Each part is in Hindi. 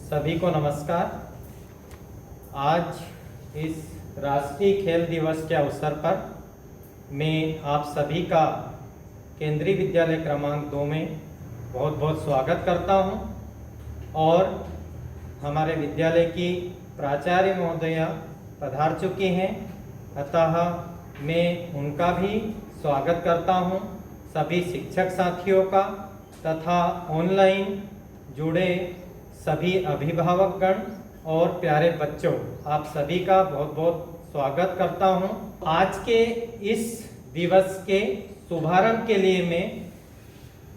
सभी को नमस्कार। आज इस राष्ट्रीय खेल दिवस के अवसर पर मैं आप सभी का केंद्रीय विद्यालय क्रमांक 2 में बहुत बहुत स्वागत करता हूं और हमारे विद्यालय की प्राचार्य महोदया पधार चुकी हैं, अतः मैं उनका भी स्वागत करता हूं। सभी शिक्षक साथियों का तथा ऑनलाइन जुड़े सभी अभिभावकगण और प्यारे बच्चों, आप सभी का बहुत बहुत स्वागत करता हूं। आज के इस दिवस के शुभारंभ के लिए मैं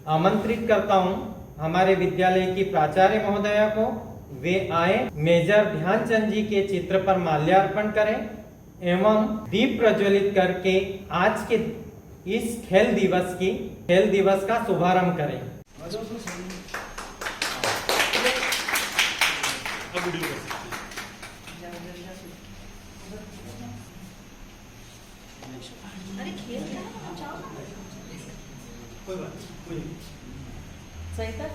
आमंत्रित करता हूं हमारे विद्यालय की प्राचार्य महोदया को। वे आए, मेजर ध्यानचंद जी के चित्र पर माल्यार्पण करें एवं दीप प्रज्वलित करके आज के इस खेल दिवस का शुभारंभ करें। अरे खेल क्या है, जाओ ना। कोई बात नहीं, सही था।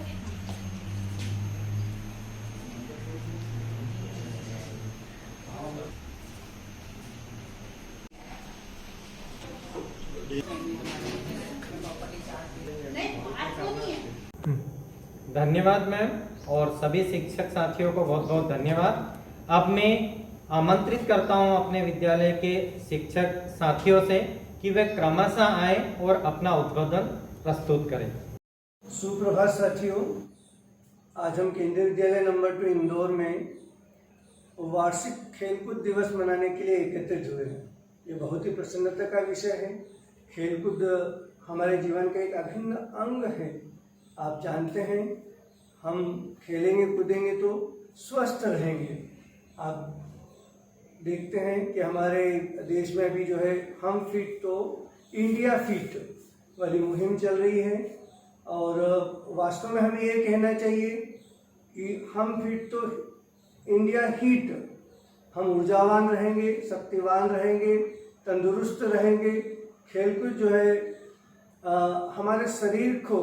धन्यवाद मैम और सभी शिक्षक साथियों को बहुत बहुत धन्यवाद। अब मैं आमंत्रित करता हूं अपने विद्यालय के शिक्षक साथियों से कि वे क्रमशः आए और अपना उद्बोधन प्रस्तुत करें। सुप्रभात साथियों, आज हम केंद्रीय विद्यालय नंबर 2 इंदौर में वार्षिक खेलकूद दिवस मनाने के लिए एकत्रित हुए हैं। ये बहुत ही प्रसन्नता का विषय है। खेलकूद हमारे जीवन का एक अभिन्न अंग है। आप जानते हैं, हम खेलेंगे कूदेंगे तो स्वस्थ रहेंगे। आप देखते हैं कि हमारे देश में भी जो है हम फिट तो इंडिया फिट वाली मुहिम चल रही है और वास्तव में हमें ये कहना चाहिए कि हम फिट तो इंडिया हिट। हम ऊर्जावान रहेंगे, शक्तिवान रहेंगे, तंदुरुस्त रहेंगे। खेलकूद जो है हमारे शरीर को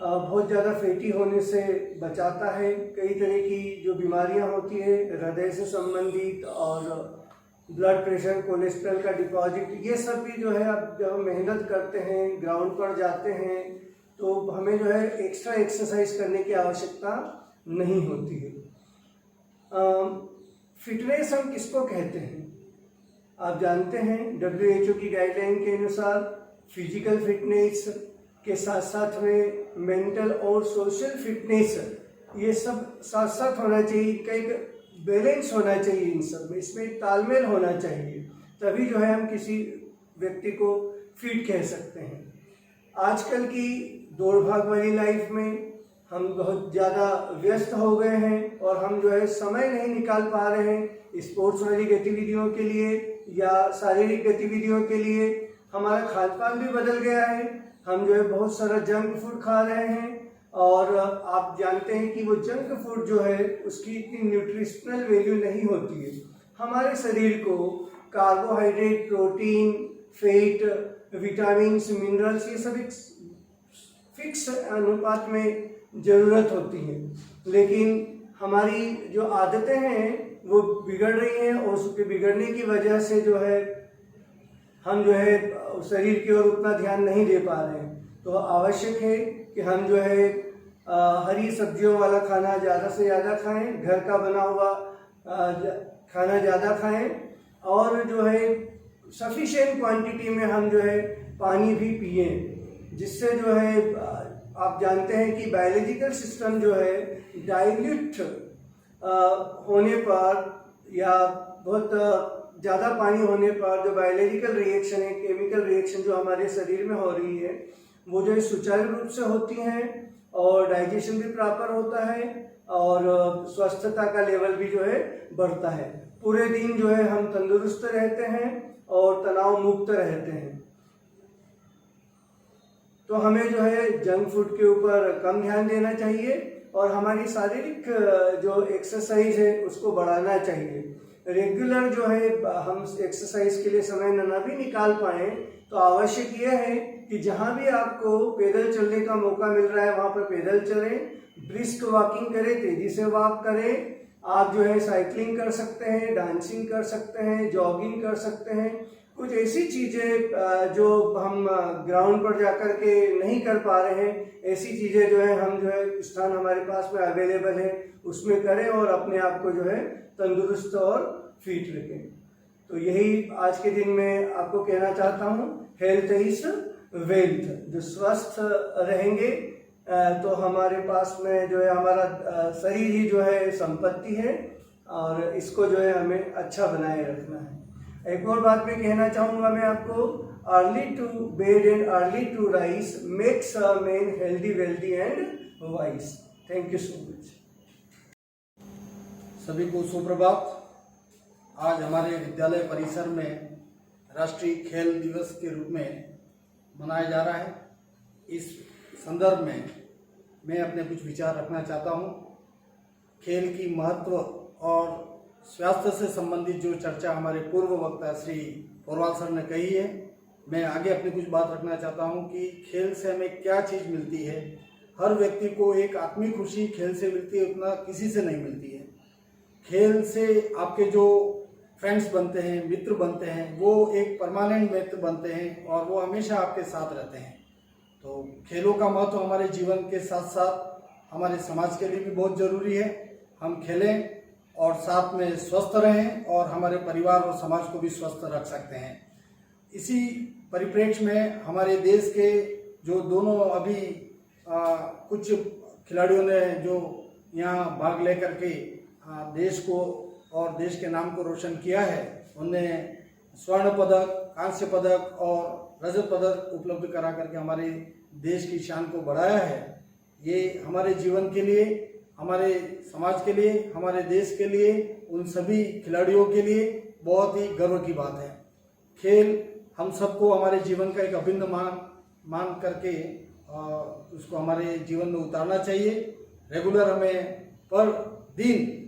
बहुत ज़्यादा फैटी होने से बचाता है। कई तरह की जो बीमारियां होती है हृदय से संबंधित और ब्लड प्रेशर, कोलेस्ट्रॉल का डिपॉजिट, ये सब भी जो है अब जब हम मेहनत करते हैं, ग्राउंड पर जाते हैं, तो हमें जो है एक्स्ट्रा एक्सरसाइज करने की आवश्यकता नहीं होती है। फिटनेस हम किसको कहते हैं? आप जानते हैं WHO की गाइडलाइन के अनुसार फिजिकल फिटनेस के साथ साथ में मेंटल और सोशल फिटनेस, ये सब साथ साथ होना चाहिए। कई बैलेंस होना चाहिए इन सब में, इसमें तालमेल होना चाहिए, तभी जो है हम किसी व्यक्ति को फिट कह सकते हैं। आजकल की दौड़ भाग वाली लाइफ में हम बहुत ज़्यादा व्यस्त हो गए हैं और हम जो है समय नहीं निकाल पा रहे हैं स्पोर्ट्स वाली गतिविधियों के लिए या शारीरिक गतिविधियों के लिए। हमारा खान पान भी बदल गया है। हम जो है बहुत सारा जंक फूड खा रहे हैं और आप जानते हैं कि वो जंक फूड जो है उसकी इतनी न्यूट्रिशनल वैल्यू नहीं होती है। हमारे शरीर को carbohydrate, protein, fat, vitamins, minerals, ये सब एक फिक्स अनुपात में ज़रूरत होती है, लेकिन हमारी जो आदतें हैं वो बिगड़ रही हैं और उसके बिगड़ने की वजह से जो है हम जो है शरीर की ओर उतना ध्यान नहीं दे पा रहे हैं। तो आवश्यक है कि हम जो है हरी सब्जियों वाला खाना ज़्यादा से ज़्यादा खाएं, घर का बना हुआ खाना ज़्यादा खाएं और जो है सफिशिएंट क्वांटिटी में हम जो है पानी भी पिए, जिससे जो है आप जानते हैं कि बायोलॉजिकल सिस्टम जो है डाइल्यूट होने पर या बहुत ज़्यादा पानी होने पर जो बायोलॉजिकल रिएक्शन है, केमिकल रिएक्शन जो हमारे शरीर में हो रही है, वो जो है सुचारू रूप से होती हैं और डाइजेशन भी प्रॉपर होता है और स्वस्थता का लेवल भी जो है बढ़ता है। पूरे दिन जो है हम तंदुरुस्त रहते हैं और तनाव मुक्त रहते हैं। तो हमें जो है जंक फूड के ऊपर कम ध्यान देना चाहिए और हमारी शारीरिक जो एक्सरसाइज है उसको बढ़ाना चाहिए। रेगुलर जो है हम एक्सरसाइज के लिए समय न भी निकाल पाएँ तो आवश्यक यह है कि जहाँ भी आपको पैदल चलने का मौका मिल रहा है वहाँ पर पैदल चलें, ब्रिस्क वॉकिंग करें, तेजी से वॉक करें। आप जो है साइकिलिंग कर सकते हैं, डांसिंग कर सकते हैं, जॉगिंग कर सकते हैं। कुछ ऐसी चीज़ें जो हम ग्राउंड पर जाकर के नहीं कर पा रहे हैं, ऐसी चीज़ें जो है हम जो है स्थान हमारे पास में अवेलेबल है उसमें करें और अपने आप को जो है तंदुरुस्त और फिट रखें। तो यही आज के दिन में आपको कहना चाहता हूँ, हेल्थ इज वेल्थ। जो स्वस्थ रहेंगे तो हमारे पास में जो है हमारा शरीर ही जो है संपत्ति है और इसको जो है हमें अच्छा बनाए रखना है। एक और बात मैं कहना चाहूँगा मैं आपको, early to bed and early to rise makes a man healthy wealthy and wise. Thank you so much. सभी को सुप्रभात। आज हमारे विद्यालय परिसर में राष्ट्रीय खेल दिवस के रूप में मनाया जा रहा है। इस संदर्भ में मैं अपने कुछ विचार रखना चाहता हूँ। खेल की महत्व और स्वास्थ्य से संबंधित जो चर्चा हमारे पूर्व वक्ता श्री पोरवाल सर ने कही है, मैं आगे अपनी कुछ बात रखना चाहता हूँ कि खेल से हमें क्या चीज़ मिलती है। हर व्यक्ति को एक आत्मिक खुशी खेल से मिलती है, उतना किसी से नहीं मिलती है। खेल से आपके जो फ्रेंड्स बनते हैं, मित्र बनते हैं, वो एक परमानेंट मित्र बनते हैं और वो हमेशा आपके साथ रहते हैं। तो खेलों का महत्व हमारे जीवन के साथ साथ हमारे समाज के लिए भी बहुत ज़रूरी है। हम खेलें और साथ में स्वस्थ रहें और हमारे परिवार और समाज को भी स्वस्थ रख सकते हैं। इसी परिप्रेक्ष्य में हमारे देश के जो दोनों अभी कुछ खिलाड़ियों ने जो यहाँ भाग लेकर के देश को और देश के नाम को रोशन किया है, उनने स्वर्ण पदक, कांस्य पदक और रजत पदक उपलब्ध करा करके हमारे देश की शान को बढ़ाया है। ये हमारे जीवन के लिए, हमारे समाज के लिए, हमारे देश के लिए, उन सभी खिलाड़ियों के लिए बहुत ही गर्व की बात है। खेल हम सबको हमारे जीवन का एक अभिन्न मान करके उसको हमारे जीवन में उतारना चाहिए। रेगुलर हमें पर दिन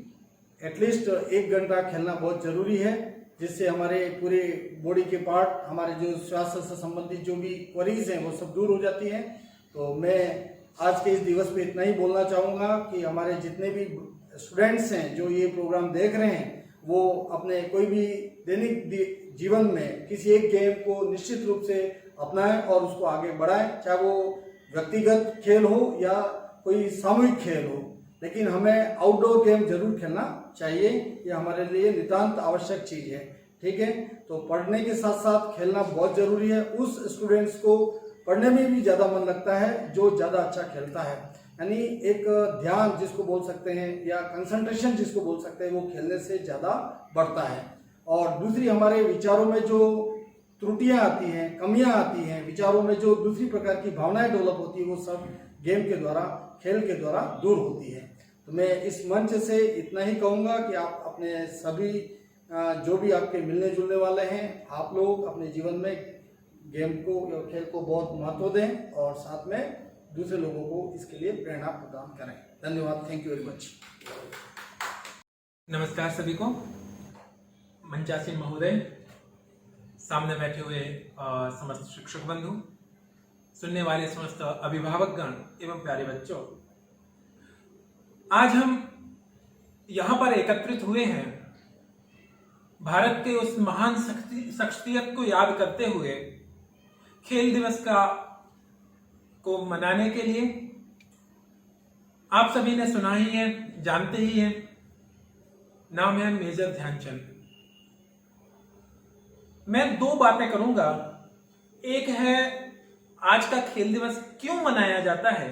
एटलीस्ट 1 घंटा खेलना बहुत ज़रूरी है, जिससे हमारे पूरे बॉडी के पार्ट, हमारे जो स्वास्थ्य से संबंधित जो भी क्वेरीज हैं वो सब दूर हो जाती हैं। तो मैं आज के इस दिवस पे इतना ही बोलना चाहूँगा कि हमारे जितने भी स्टूडेंट्स हैं जो ये प्रोग्राम देख रहे हैं, वो अपने कोई भी दैनिक जीवन में किसी एक गेम को निश्चित रूप से अपनाएं और उसको आगे बढ़ाएं, चाहे वो व्यक्तिगत खेल हो या कोई सामूहिक खेल हो, लेकिन हमें आउटडोर गेम जरूर खेलना चाहिए। ये हमारे लिए नितांत आवश्यक चीज़ है। ठीक है, तो पढ़ने के साथ साथ खेलना बहुत ज़रूरी है। उस स्टूडेंट्स को पढ़ने में भी ज़्यादा मन लगता है जो ज़्यादा अच्छा खेलता है। यानी एक ध्यान जिसको बोल सकते हैं या कंसंट्रेशन जिसको बोल सकते हैं, वो खेलने से ज़्यादा बढ़ता है। और दूसरी, हमारे विचारों में जो त्रुटियाँ आती हैं, कमियाँ आती हैं, विचारों में जो दूसरी प्रकार की भावनाएं डेवलप होती है, वो सब गेम के द्वारा, खेल के द्वारा दूर होती है। तो मैं इस मंच से इतना ही कहूँगा कि आप अपने सभी जो भी आपके मिलने जुलने वाले हैं, आप लोग अपने जीवन में गेम को या खेल को बहुत महत्व दें और साथ में दूसरे लोगों को इसके लिए प्रेरणा प्रदान करें। धन्यवाद। Thank you very much. नमस्कार सभी को। मंचासीन महोदय, सामने बैठे हुए समस्त शिक्षक बंधु, सुनने वाले समस्त अभिभावकगण एवं प्यारे बच्चों, आज हम यहाँ पर एकत्रित हुए हैं भारत के उस महान शख्सियत को याद करते हुए खेल दिवस को मनाने के लिए। आप सभी ने सुना ही है, जानते ही हैं, नाम है मेजर ध्यानचंद। मैं 2 बातें करूंगा। एक है आज का खेल दिवस क्यों मनाया जाता है,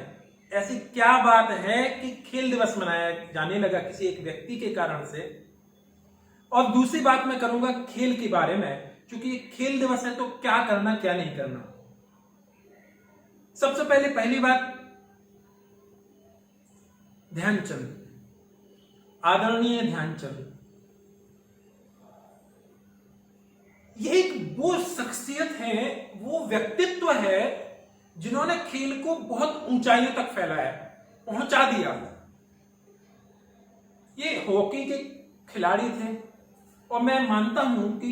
ऐसी क्या बात है कि खेल दिवस मनाया जाने लगा किसी एक व्यक्ति के कारण से। और दूसरी बात मैं करूंगा खेल के बारे में, क्योंकि खेल दिवस है तो क्या करना क्या नहीं करना। सबसे पहले पहली बात, ध्यानचंद, आदरणीय ध्यानचंद, ये एक वो शख्सियत है, वो व्यक्तित्व है जिन्होंने खेल को बहुत ऊंचाइयों तक फैलाया, पहुंचा दिया। ये हॉकी के खिलाड़ी थे और मैं मानता हूं कि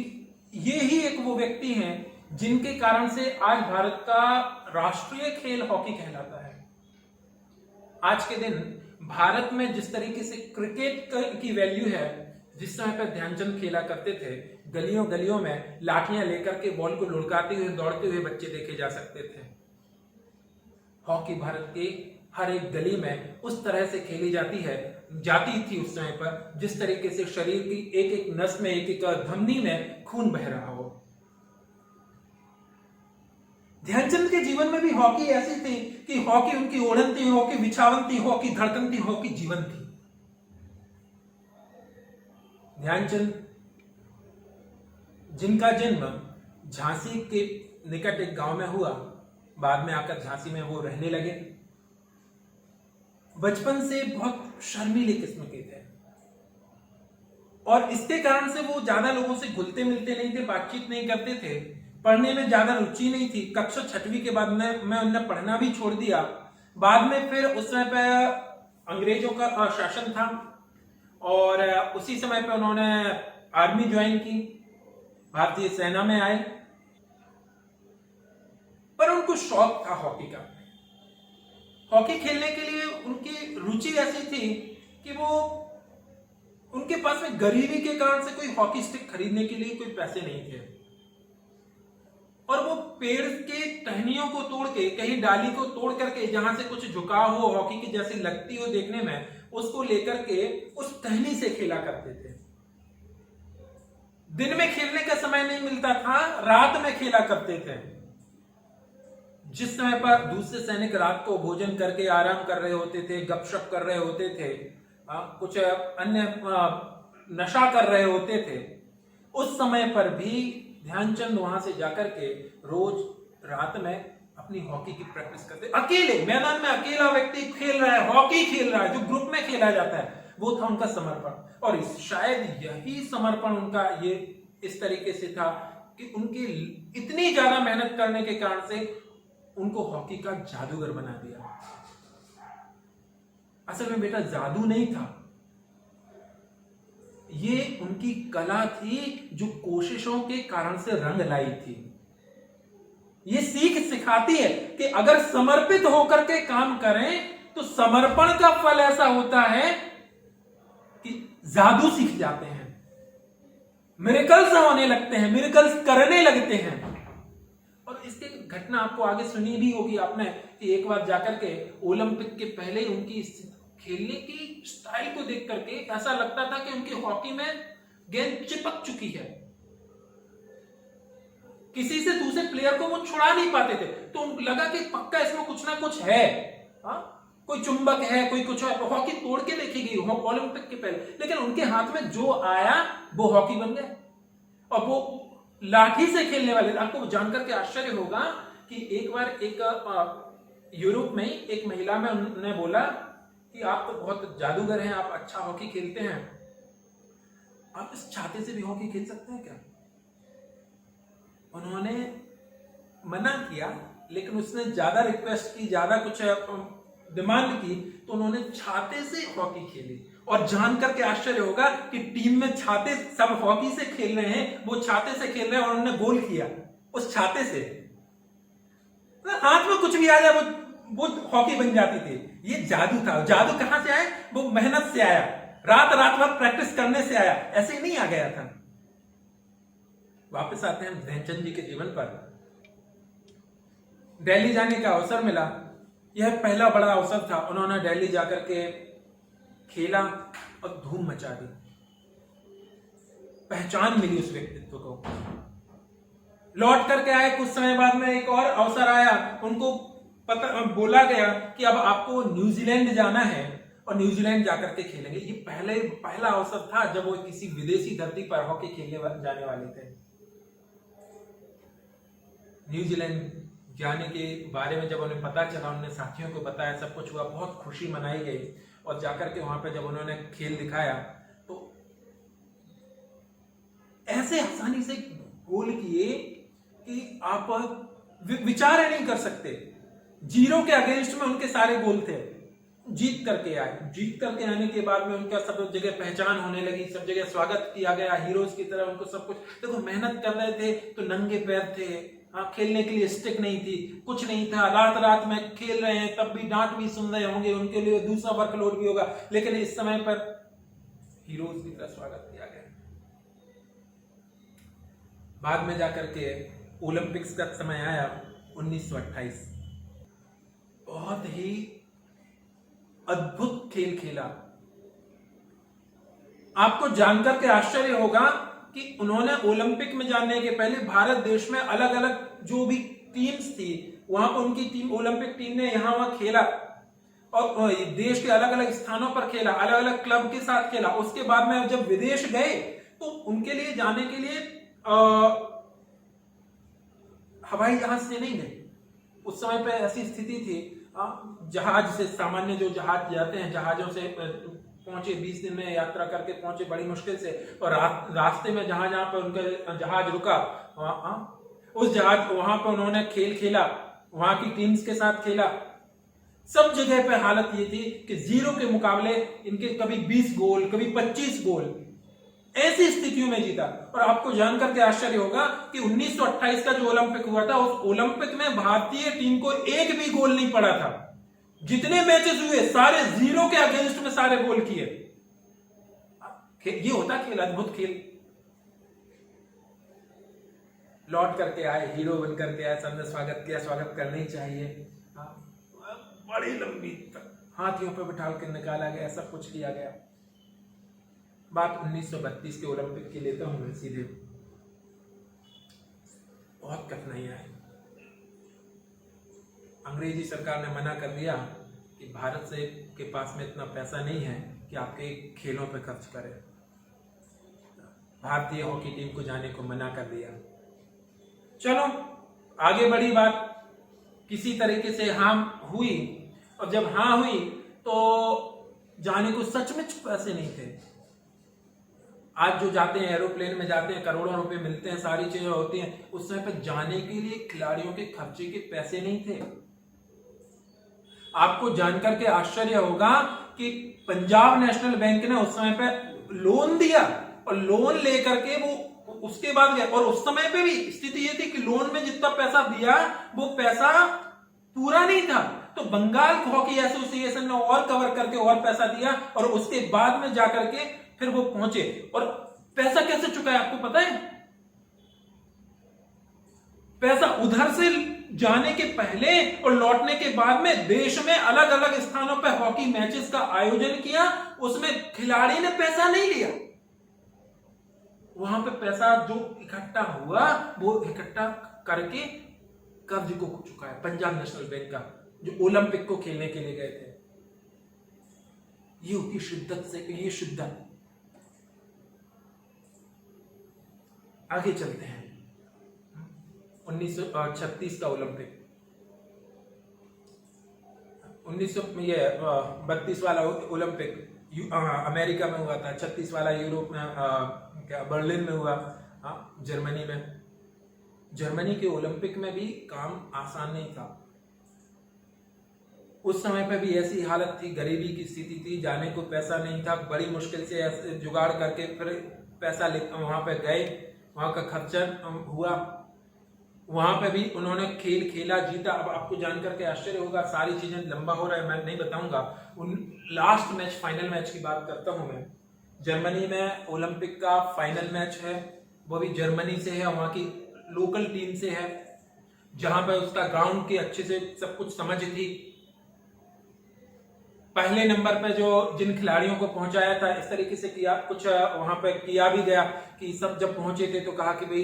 ये ही एक वो व्यक्ति हैं जिनके कारण से आज भारत का राष्ट्रीय खेल हॉकी कहलाता है। आज के दिन भारत में जिस तरीके से क्रिकेट की वैल्यू है, जिस समय पर ध्यानचंद खेला करते थे, गलियों गलियों में लाठियां लेकर के बॉल को लुढ़काते हुए दौड़ते हुए बच्चे देखे जा सकते थे। हॉकी भारत के हर एक गली में उस तरह से खेली जाती थी उस समय पर, जिस तरीके से शरीर की एक एक नस में, एक एक धमनी में खून बह रहा हो। ध्यानचंद के जीवन में भी हॉकी ऐसी थी कि हॉकी उनकी ओढ़न थी, हॉकी बिछावन थी, हॉकी धड़कन थी, हॉकी जीवन थी। ध्यानचंद, जिनका जन्म झांसी के निकट एक गांव में हुआ, बाद में आकर झांसी में वो रहने लगे। बचपन से बहुत शर्मीले किस्म के थे और इसके कारण से वो ज्यादा लोगों से घुलते मिलते नहीं थे, बातचीत नहीं करते थे, पढ़ने में ज्यादा रुचि नहीं थी। कक्षा 6वीं के बाद मैं उन्हें पढ़ना भी छोड़ दिया। बाद में फिर उस समय पे अंग्रेजों का शासन था और उसी समय पे उन्होंने आर्मी ज्वाइन की, भारतीय सेना में आए, पर उनको शौक था हॉकी का। हॉकी खेलने के लिए उनकी रुचि ऐसी थी कि वो, उनके पास में गरीबी के कारण से कोई हॉकी स्टिक खरीदने के लिए कोई पैसे नहीं थे और वो पेड़ के टहनियों को तोड़ के, कहीं डाली को तोड़ करके, जहां से कुछ झुकाव हो, हॉकी की जैसी लगती हो देखने में, उसको लेकर के उस टहनी से खेला करते थे। दिन में खेलने का समय नहीं मिलता था, रात में खेला करते थे। जिस समय पर दूसरे सैनिक रात को भोजन करके आराम कर रहे होते थे, गपशप कर रहे होते थे, कुछ अन्य नशा कर रहे होते थे, उस समय पर भी ध्यानचंद वहां से जाकर के रोज रात में अपनी हॉकी की प्रैक्टिस करते। अकेले मैदान में अकेला व्यक्ति खेल रहा है, हॉकी खेल रहा है, जो ग्रुप में खेला जाता है, वो था उनका समर्पण। और शायद यही समर्पण उनका ये इस तरीके से था कि उनकी इतनी ज्यादा मेहनत करने के कारण से उनको हॉकी का जादूगर बना दिया। असल में बेटा जादू नहीं था, ये उनकी कला थी जो कोशिशों के कारण से रंग लाई थी। ये सीख सिखाती है कि अगर समर्पित होकर के काम करें तो समर्पण का फल ऐसा होता है कि जादू सीख जाते हैं, मिरेकल्स होने लगते हैं, मिरेकल्स करने लगते हैं। और इसकी घटना आपको आगे सुनी भी होगी आपने कि एक बार जाकर के ओलंपिक के पहले ही उनकी खेलने की स्टाइल को देख करके ऐसा लगता था कि उनकी हॉकी में गेंद चिपक चुकी है, किसी से दूसरे प्लेयर को वो छुड़ा नहीं पाते थे। तो लगा कि पक्का इसमें कुछ ना कुछ है, कोई चुंबक है, कोई कुछ है। हॉकी तोड़ के देखी गई ओलंपिक के पहले, लेकिन उनके हाथ में जो आया वो हॉकी बन गया। और वो लाठी से खेलने वाले, आपको जानकर के आश्चर्य होगा कि एक बार एक यूरोप में एक महिला में उन्होंने बोला कि आप तो बहुत जादूगर हैं, आप अच्छा हॉकी खेलते हैं, आप इस छाते से भी हॉकी खेल सकते हैं क्या? उन्होंने मना किया, लेकिन उसने ज्यादा रिक्वेस्ट की, ज्यादा कुछ डिमांड की, तो उन्होंने छाते से हॉकी खेली। और जानकर के आश्चर्य होगा कि टीम में छाते सब हॉकी से खेल रहे हैं, वो छाते से खेल रहे हैं और उन्होंने गोल किया उस छाते से। हाथ में कुछ भी आ जाए वो हॉकी बन जाती थी। ये जादू था। जादू कहां से आया? वो मेहनत से आया, रात भर प्रैक्टिस करने से आया, ऐसे नहीं आ गया था। वापस आते हैं ध्यानचंद जी के जीवन पर। दिल्ली जाने का अवसर मिला, यह पहला बड़ा अवसर था। उन्होंने दिल्ली जाकर के खेला और धूम मचा दी, पहचान मिली उस व्यक्तित्व को। लौट करके आए, कुछ समय बाद में एक और अवसर आया, उनको बोला गया कि अब आपको न्यूजीलैंड जाना है और न्यूजीलैंड जाकर के खेलेंगे। ये पहला अवसर था जब वो किसी विदेशी धरती पर हॉकी खेलने जाने वाले थे। न्यूजीलैंड जाने के बारे में जब उन्हें पता चला, उन्होंने साथियों को बताया, सब कुछ हुआ, बहुत खुशी मनाई गई। और जाकर के वहां पे जब उन्होंने खेल दिखाया तो ऐसे आसानी से गोल किए कि आप विचार नहीं कर सकते। 0 के अगेंस्ट में उनके सारे गोल थे। जीत करके आए, जीत करके आने के बाद में उनका सब जगह पहचान होने लगी, सब जगह स्वागत किया गया हीरोज की तरह, उनको सब कुछ। देखो मेहनत कर रहे थे तो नंगे पैर थे, खेलने के लिए स्टिक नहीं थी, कुछ नहीं था, रात रात में खेल रहे हैं, तब भी डांट भी सुन रहे होंगे, उनके लिए दूसरा वर्कलोड भी होगा, लेकिन इस समय पर हीरोज की तरह स्वागत किया गया। बाद में जाकर के ओलंपिक्स का समय आया 1928, बहुत ही अद्भुत खेल खेला। आपको जानकर के आश्चर्य होगा कि उन्होंने ओलंपिक में जाने के पहले भारत देश में अलग अलग जो भी टीम्स थी, वहां पर उनकी टीम, ओलंपिक टीम ने यहां वहां खेला और देश के अलग अलग स्थानों पर खेला, अलग अलग क्लब के साथ खेला। उसके बाद में जब विदेश गए तो उनके लिए जाने के लिए हवाई जहाज से नहीं गए। उस समय पे ऐसी स्थिति थी, जहाज से, सामान्य जो जहाज जाते हैं, जहाजों से पहुंचे, 20 दिन में यात्रा करके पहुंचे बड़ी मुश्किल से, और रास्ते में जहां जहां पर उनका जहाज रुका, उस जहाज वहां पर उन्होंने खेल खेला, वहां की टीम्स के साथ खेला। सब जगह पे हालत ये थी कि 0 के मुकाबले इनके कभी 20 गोल, कभी 25 गोल, ऐसी स्थितियों में जीता। और आपको जानकर के आश्चर्य होगा कि 1928 का जो ओलंपिक हुआ था, उस ओलंपिक में भारतीय टीम को एक भी गोल नहीं पड़ा था। जितने मैचेस हुए सारे 0 के अगेंस्ट में सारे गोल किए। ये होता खेल, अद्भुत खेल। लौट करके आए, हीरो बन करके आए, सबने स्वागत किया, स्वागत करना ही चाहिए। बड़ी लंबी हाथियों पर बिठा कर निकाला गया, सब कुछ किया गया। बात 1932 के ओलंपिक की लेता हूं मैं सीधे। बहुत कठिनाइयां आई। अंग्रेजी सरकार ने मना कर दिया कि भारत से के पास में इतना पैसा नहीं है कि आपके खेलों पर खर्च करें। भारतीय हॉकी टीम को जाने को मना कर दिया। चलो आगे बढ़ी बात, किसी तरीके से हाँ हुई, और जब हाँ हुई तो जाने को सचमुच पैसे नहीं थे। आज जो जाते हैं, एरोप्लेन में जाते हैं, करोड़ों रुपए मिलते हैं, सारी चीजें होती हैं, उस समय पर जाने के लिए खिलाड़ियों के खर्चे के पैसे नहीं थे। आपको जानकर के आश्चर्य होगा कि पंजाब नेशनल बैंक ने उस समय पे लोन दिया, और लोन लेकर के वो उसके बाद गया, और उस समय पे भी स्थिति ये थी कि लोन में जितना पैसा दिया वो पैसा पूरा नहीं था, तो बंगाल हॉकी एसोसिएशन ने और कवर करके और पैसा दिया, और उसके बाद में जाकर के फिर वो पहुंचे। और पैसा कैसे चुकाया आपको पता है? पैसा उधर से जाने के पहले और लौटने के बाद में देश में अलग अलग स्थानों पर हॉकी मैचेस का आयोजन किया, उसमें खिलाड़ी ने पैसा नहीं लिया। वहां पे पैसा जो इकट्ठा हुआ वो इकट्ठा करके कर्ज को चुकाया पंजाब नेशनल बैंक का, जो ओलंपिक को खेलने के लिए गए थे। ये होती शिद्दत से, ये शिद्दत। आगे चलते हैं। 1936 का ओलंपिक, 1932 वाला ओलंपिक अमेरिका में हुआ था, 36 वाला यूरोप में, क्या बर्लिन में हुआ, जर्मनी में। जर्मनी के ओलंपिक में भी काम आसान नहीं था। उस समय पे भी ऐसी हालत थी, गरीबी की स्थिति थी, जाने को पैसा नहीं था, बड़ी मुश्किल से ऐसे जुगाड़ करके फिर पैसा लेकर वहां पे गए, वहां का खर्चा हुआ, वहां पे भी उन्होंने खेल खेला, जीता। अब आपको जानकर के आश्चर्य होगा, सारी चीजें लंबा हो रहा है, मैं नहीं बताऊंगा। उन लास्ट मैच, फाइनल मैच की बात करता हूं मैं। जर्मनी में ओलंपिक का फाइनल मैच है, वो भी जर्मनी से है, वहां की लोकल टीम से है, जहां पर उसका ग्राउंड की अच्छे से सब कुछ समझ थी। पहले नंबर पे जो जिन खिलाड़ियों को पहुंचाया था, इस तरीके से किया, कुछ वहां पे किया भी गया कि सब जब पहुंचे थे तो कहा कि भाई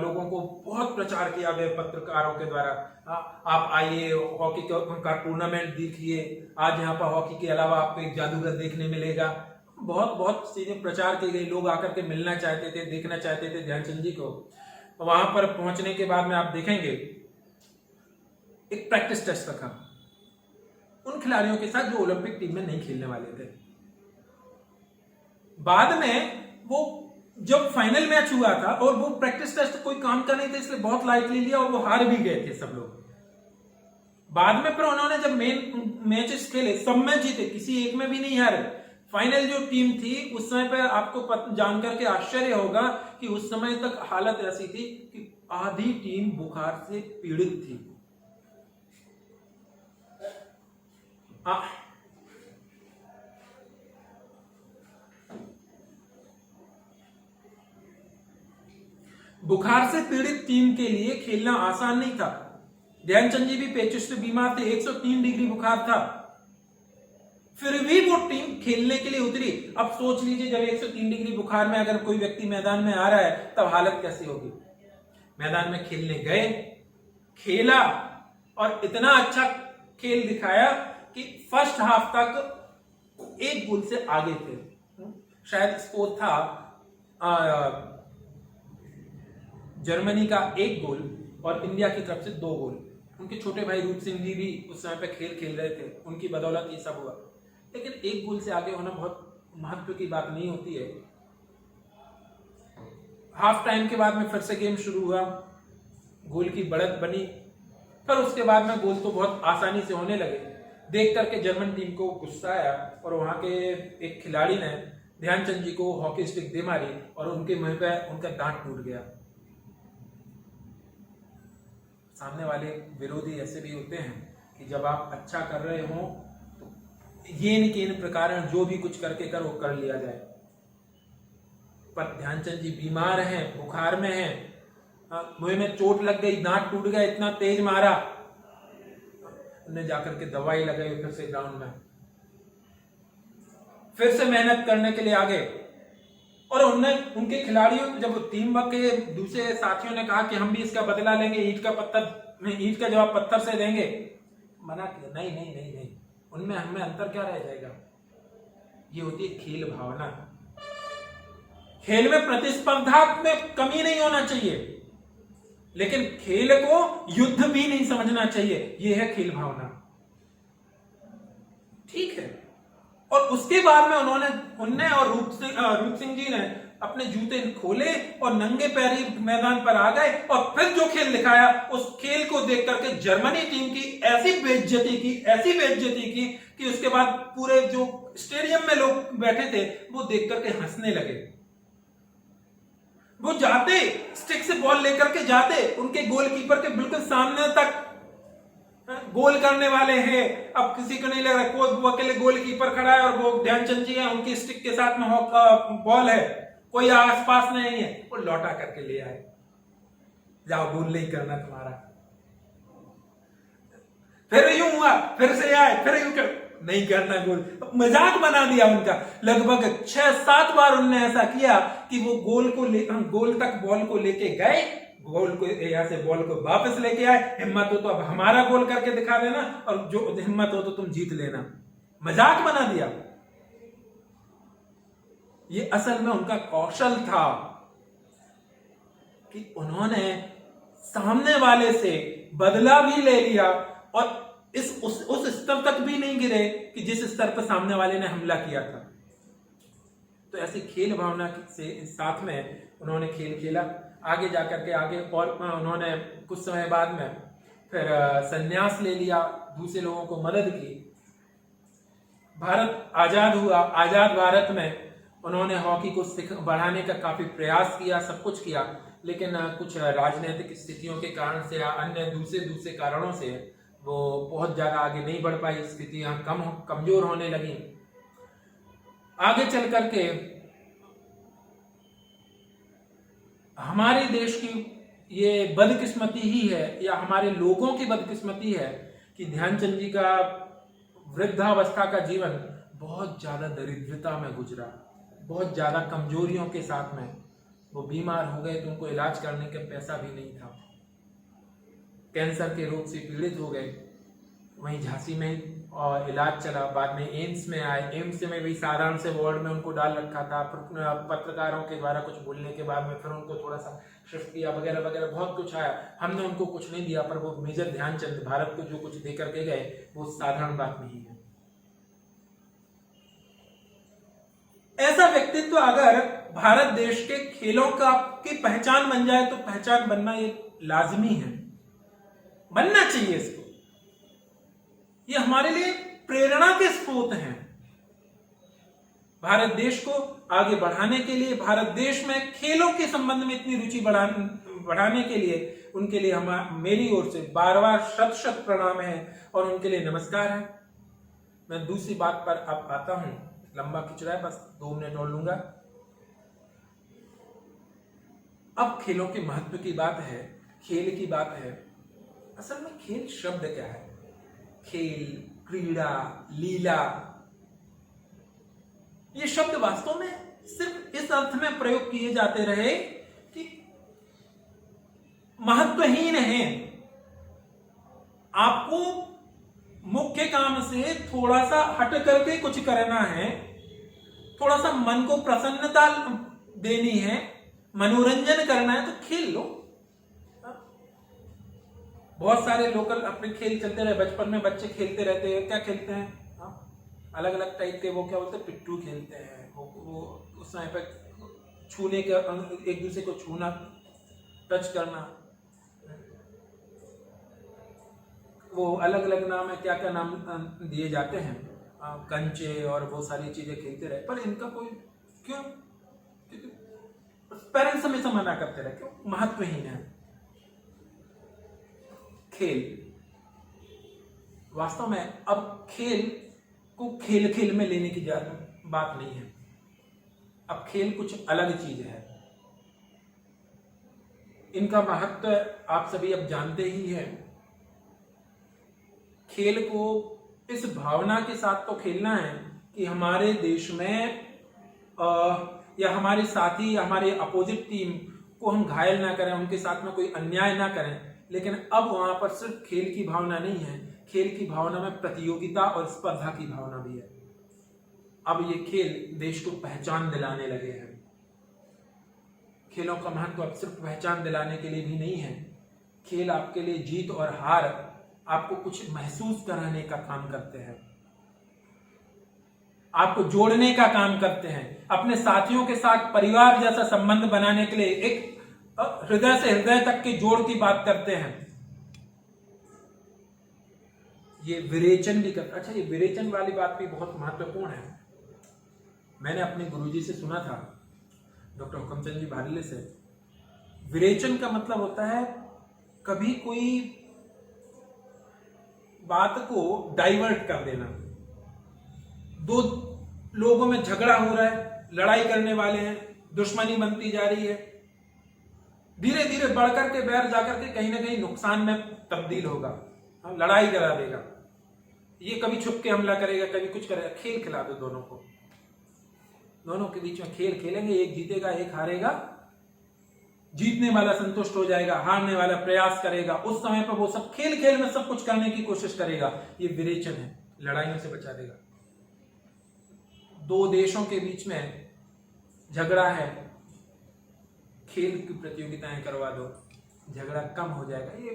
लोगों को बहुत प्रचार किया गया पत्रकारों के द्वारा, आप आइए, हॉकी का टूर्नामेंट देखिए, आज यहाँ पर हॉकी के अलावा आपको एक जादूगर देखने मिलेगा। बहुत चीजें प्रचार की गई, लोग आकर के मिलना चाहते थे, देखना चाहते थे ध्यानचंद जी को। वहां पर पहुंचने के बाद में आप देखेंगे एक प्रैक्टिस टेस्ट रखा उन खिलाड़ियों के साथ जो ओलंपिक टीम में नहीं खेलने वाले थे। बाद में वो जब फाइनल मैच हुआ था और वो प्रैक्टिस टेस्ट कोई काम का नहीं था, इसलिए बहुत लाइटली लिया और वो हार भी गए थे सब लोग। बाद में फिर उन्होंने जब मेन मैचेस खेले, सब में जीते, किसी एक में भी नहीं हारे, फाइनल जो टीम थी उस समय पे आपको जान करके आश्चर्य होगा कि उस समय तक हालत ऐसी थी कि आधी टीम बुखार से पीड़ित थी। बुखार से पीड़ित टीम के लिए खेलना आसान नहीं था। ध्यानचंद जी भी पेचिश से बीमार थे, 103 डिग्री बुखार था, फिर भी वो टीम खेलने के लिए उतरी। अब सोच लीजिए जब 103 डिग्री बुखार में अगर कोई व्यक्ति मैदान में आ रहा है तब हालत कैसी होगी। मैदान में खेलने गए, खेला और इतना अच्छा खेल दिखाया कि फर्स्ट हाफ तक 1 गोल से आगे थे। शायद स्कोर था जर्मनी का 1 गोल और इंडिया की तरफ से 2 गोल। उनके छोटे भाई रूप सिंह जी भी उस समय पे खेल रहे थे, उनकी बदौलत ये सब हुआ। लेकिन 1 गोल से आगे होना बहुत महत्व की बात नहीं होती है। हाफ टाइम के बाद में फिर से गेम शुरू हुआ, गोल की बढ़त बनी, फिर उसके बाद में गोल तो बहुत आसानी से होने लगे। देख करके जर्मन टीम को गुस्सा आया और वहां के एक खिलाड़ी ने ध्यानचंद जी को हॉकी स्टिक दे मारी और उनके मुंह पे उनका दांत टूट गया। सामने वाले विरोधी ऐसे भी होते हैं कि जब आप अच्छा कर रहे हो तो ये नहीं कि इन प्रकार जो भी कुछ करके कर वो कर लिया जाए। पर ध्यानचंद जी बीमार हैं, बुखार में हैं, मुंह में चोट लग गई, दांत टूट गया, इतना तेज मारा, उन्हें जाकर के दवाई लगाई, फिर से ग्राउंड में फिर से मेहनत करने के लिए आगे। और उनके खिलाड़ियों जब टीम के दूसरे साथियों ने कहा कि हम भी इसका बदला लेंगे, ईंट का जवाब पत्थर से देंगे, मना किया, नहीं नहीं नहीं नहीं, उनमें हमें अंतर क्या रह जाएगा। ये होती है खेल भावना। खेल में प्रतिस्पर्धा में कमी नहीं होना चाहिए, लेकिन खेल को युद्ध भी नहीं समझना चाहिए। यह है खेल भावना, ठीक है। और उसके बाद में उनने और रूप सिंह जी ने अपने जूते खोले और नंगे पैरी मैदान पर आ गए और फिर जो खेल दिखाया, उस खेल को देख करके जर्मनी टीम की ऐसी बेइज्जती की कि उसके बाद पूरे जो स्टेडियम में लोग बैठे थे वो देख करके हंसने लगे। वो जाते स्टिक से बॉल लेकर के जाते उनके गोलकीपर के बिल्कुल सामने तक, गोल करने वाले हैं। अब किसी को नहीं लग रहा कोई वो अकेले गोलकीपर खड़ा है और वो ध्यानचंद जी है, उनकी स्टिक के साथ में बॉल है, कोई आसपास नहीं है, वो लौटा करके ले आए, जाओ गोल नहीं करना तुम्हारा। फिर यूं हुआ, फिर से आए, फिर यूं नहीं करना गोल, मजाक बना दिया उनका। लगभग 6-7 बार उन्होंने ऐसा किया कि वो गोल तक बॉल को लेके गए, गोल को यहां से बॉल को वापस लेके आए। हिम्मत हो तो अब हमारा गोल करके दिखा देना और जो हिम्मत हो तो तुम जीत लेना, मजाक बना दिया। ये असल में उनका कौशल था कि उन्होंने सामने वाले से बदला भी ले लिया और उस स्तर तक भी नहीं गिरे कि जिस स्तर पर सामने वाले ने हमला किया था। तो ऐसी खेल भावना से साथ में उन्होंने खेल खेला, आगे जाकर के आगे, और उन्होंने कुछ समय बाद में फिर संन्यास ले लिया, दूसरे लोगों को मदद की। भारत आजाद हुआ, आजाद भारत में उन्होंने हॉकी को बढ़ाने का काफी प्रयास किया, सब कुछ किया, लेकिन कुछ राजनीतिक स्थितियों के कारण से या अन्य दूसरे कारणों से वो बहुत ज्यादा आगे नहीं बढ़ पाई, स्थितियां कमजोर होने लगी। आगे चल करके हमारे देश की ये बदकिस्मती ही है या हमारे लोगों की बदकिस्मती है कि ध्यानचंद जी का वृद्धावस्था का जीवन बहुत ज्यादा दरिद्रता में गुजरा, बहुत ज्यादा कमजोरियों के साथ में। वो बीमार हो गए तो उनको इलाज करने का पैसा भी नहीं था, कैंसर के रोग से पीड़ित हो गए, वहीं झांसी में और इलाज चला, बाद में एम्स में आए, एम्स में भी साधारण से वार्ड में उनको डाल रखा था। पत्रकारों के द्वारा कुछ बोलने के बाद में फिर उनको थोड़ा सा शिफ्ट किया, वगैरह वगैरह बहुत कुछ आया। हमने उनको कुछ नहीं दिया, पर वो मेजर ध्यानचंद भारत को जो कुछ दे करके गए वो साधारण बात नहीं है। ऐसा व्यक्तित्व अगर भारत देश के खेलों की पहचान बन जाए तो पहचान बनना ये लाजमी है, बनना चाहिए इसको। ये हमारे लिए प्रेरणा के स्रोत हैं। भारत देश को आगे बढ़ाने के लिए, भारत देश में खेलों के संबंध में इतनी रुचि बढ़ाने के लिए उनके लिए मेरी ओर से बार बार शत शत प्रणाम है और उनके लिए नमस्कार है। मैं दूसरी बात पर अब आता हूं, लंबा खिंच रहा है, बस 2 मिनट और लूंगा। अब खेलों के महत्व की बात है, खेल की बात है। असल में खेल शब्द क्या है? खेल, क्रीड़ा, लीला, ये शब्द वास्तव में सिर्फ इस अर्थ में प्रयोग किए जाते रहे कि महत्वहीन है। आपको मुख्य काम से थोड़ा सा हट करके कुछ करना है, थोड़ा सा मन को प्रसन्नता देनी है, मनोरंजन करना है, तो खेल लो। बहुत सारे लोकल अपने खेल चलते रहे, बचपन में बच्चे खेलते रहते हैं। क्या खेलते हैं? अलग अलग टाइप के, वो क्या बोलते हैं, पिट्ठू खेलते हैं। वो उस समय पे छूने के, एक दूसरे को छूना, टच करना, वो अलग अलग नाम है, क्या क्या नाम दिए जाते हैं, कंचे और वो सारी चीजें खेलते रहे। पर इनका कोई क्यों? क्योंकि पेरेंट्स हमेशा मना करते रहे, क्यों? महत्वहीन है। खेल वास्तव में अब खेल को खेल खेल में लेने की बात नहीं है। अब खेल कुछ अलग चीज है। इनका महत्व आप सभी अब जानते ही हैं। खेल को इस भावना के साथ तो खेलना है कि हमारे देश में या हमारे साथी या हमारे अपोजिट टीम को हम घायल ना करें, उनके साथ में कोई अन्याय ना करें। लेकिन अब वहां पर सिर्फ खेल की भावना नहीं है, खेल की भावना में प्रतियोगिता और स्पर्धा की भावना भी है। अब ये खेल देश को पहचान दिलाने लगे हैं। खेलों का महत्व अब सिर्फ पहचान दिलाने के लिए भी नहीं है। खेल आपके लिए जीत और हार, आपको कुछ महसूस कराने का काम करते हैं, आपको जोड़ने का काम करते हैं, अपने साथियों के साथ परिवार जैसा संबंध बनाने के लिए एक हृदय से हृदय तक के जोड़ की बात करते हैं। ये विरेचन भी करते। अच्छा, ये विरेचन वाली बात भी बहुत महत्वपूर्ण है। मैंने अपने गुरुजी से सुना था, डॉक्टर हुकमचंद जी भारीले से। विरेचन का मतलब होता है कभी कोई बात को डाइवर्ट कर देना। 2 लोगों में झगड़ा हो रहा है, लड़ाई करने वाले हैं, दुश्मनी बनती जा रही है, धीरे धीरे बढ़कर के बैर जाकर के कहीं ना कहीं नुकसान में तब्दील होगा, लड़ाई करा देगा। ये कभी छुप के हमला करेगा, कभी कुछ करेगा। खेल खिला दो दोनों को, दोनों के बीच में खेल खेलेंगे, एक जीतेगा एक हारेगा। जीतने वाला संतुष्ट हो जाएगा, हारने वाला प्रयास करेगा। उस समय पर वो सब खेल खेल में सब कुछ करने की कोशिश करेगा। ये विरेचन है, लड़ाइयों से बचा देगा। 2 देशों के बीच में झगड़ा है, खेल की प्रतियोगिताएं करवा दो, झगड़ा कम हो जाएगा। ये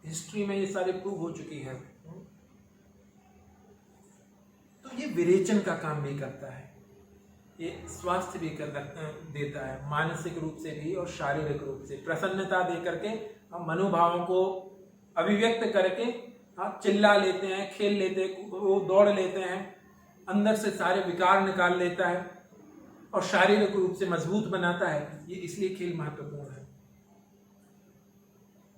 हिस्ट्री में ये सारे प्रूव हो चुकी है। तो ये विरेचन का काम भी करता है, ये स्वास्थ्य भी देता है, मानसिक रूप से भी और शारीरिक रूप से। प्रसन्नता दे करके हम मनोभावों को अभिव्यक्त करके चिल्ला लेते हैं, खेल लेते हैं, वो दौड़ लेते हैं, अंदर से सारे विकार निकाल लेता है और शारीरिक रूप से मजबूत बनाता है। ये इसलिए खेल महत्वपूर्ण है।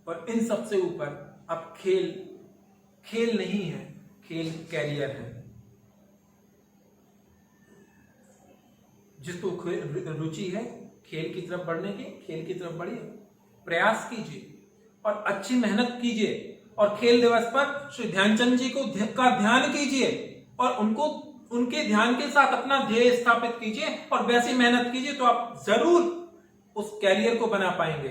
और इन सब से ऊपर अब खेल नहीं है, खेल कैरियर है। जिसको रुचि है खेल की तरफ बढ़ने की, खेल की तरफ बढ़िए, प्रयास कीजिए और अच्छी मेहनत कीजिए। और खेल दिवस पर श्री ध्यानचंद जी का ध्यान कीजिए और उनके ध्यान के साथ अपना ध्येय स्थापित कीजिए और वैसी मेहनत कीजिए तो आप जरूर उस कैरियर को बना पाएंगे।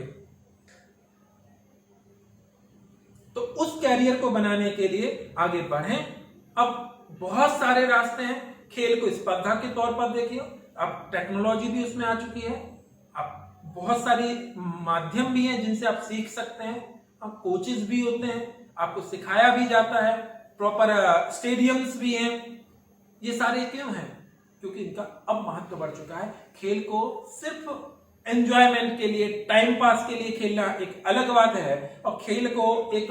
तो उस कैरियर को बनाने के लिए आगे बढ़ें। अब बहुत सारे रास्ते हैं। खेल को स्पर्धा के तौर पर देखिए, अब टेक्नोलॉजी भी उसमें आ चुकी है। अब बहुत सारी माध्यम भी हैं जिनसे आप सीख सकते हैं। अब कोचेस भी होते हैं, आपको सिखाया भी जाता है, प्रॉपर स्टेडियम्स भी हैं। ये सारे क्यों हैं? क्योंकि इनका अब महत्व बढ़ चुका है। खेल को सिर्फ एंजॉयमेंट के लिए, टाइम पास के लिए खेलना एक अलग बात है और खेल को एक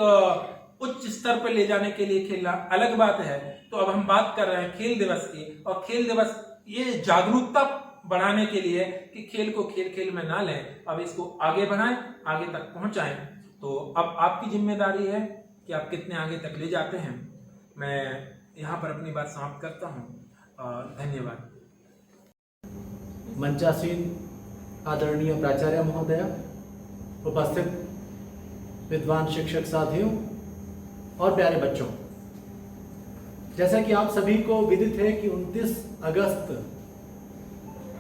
उच्च स्तर पर ले जाने के लिए खेलना अलग बात है। तो अब हम बात कर रहे हैं खेल दिवस की, और खेल दिवस ये जागरूकता बढ़ाने के लिए कि खेल को खेल खेल में ना लें, अब इसको आगे बढ़ाएं, आगे तक पहुंचाएं। तो अब आपकी जिम्मेदारी है कि आप कितने आगे तक ले जाते हैं। मैं यहाँ पर अपनी बात समाप्त करता हूँ और धन्यवाद। मंचासीन आदरणीय प्राचार्य महोदया, उपस्थित विद्वान शिक्षक साथियों और प्यारे बच्चों, जैसा कि आप सभी को विदित है कि 29 अगस्त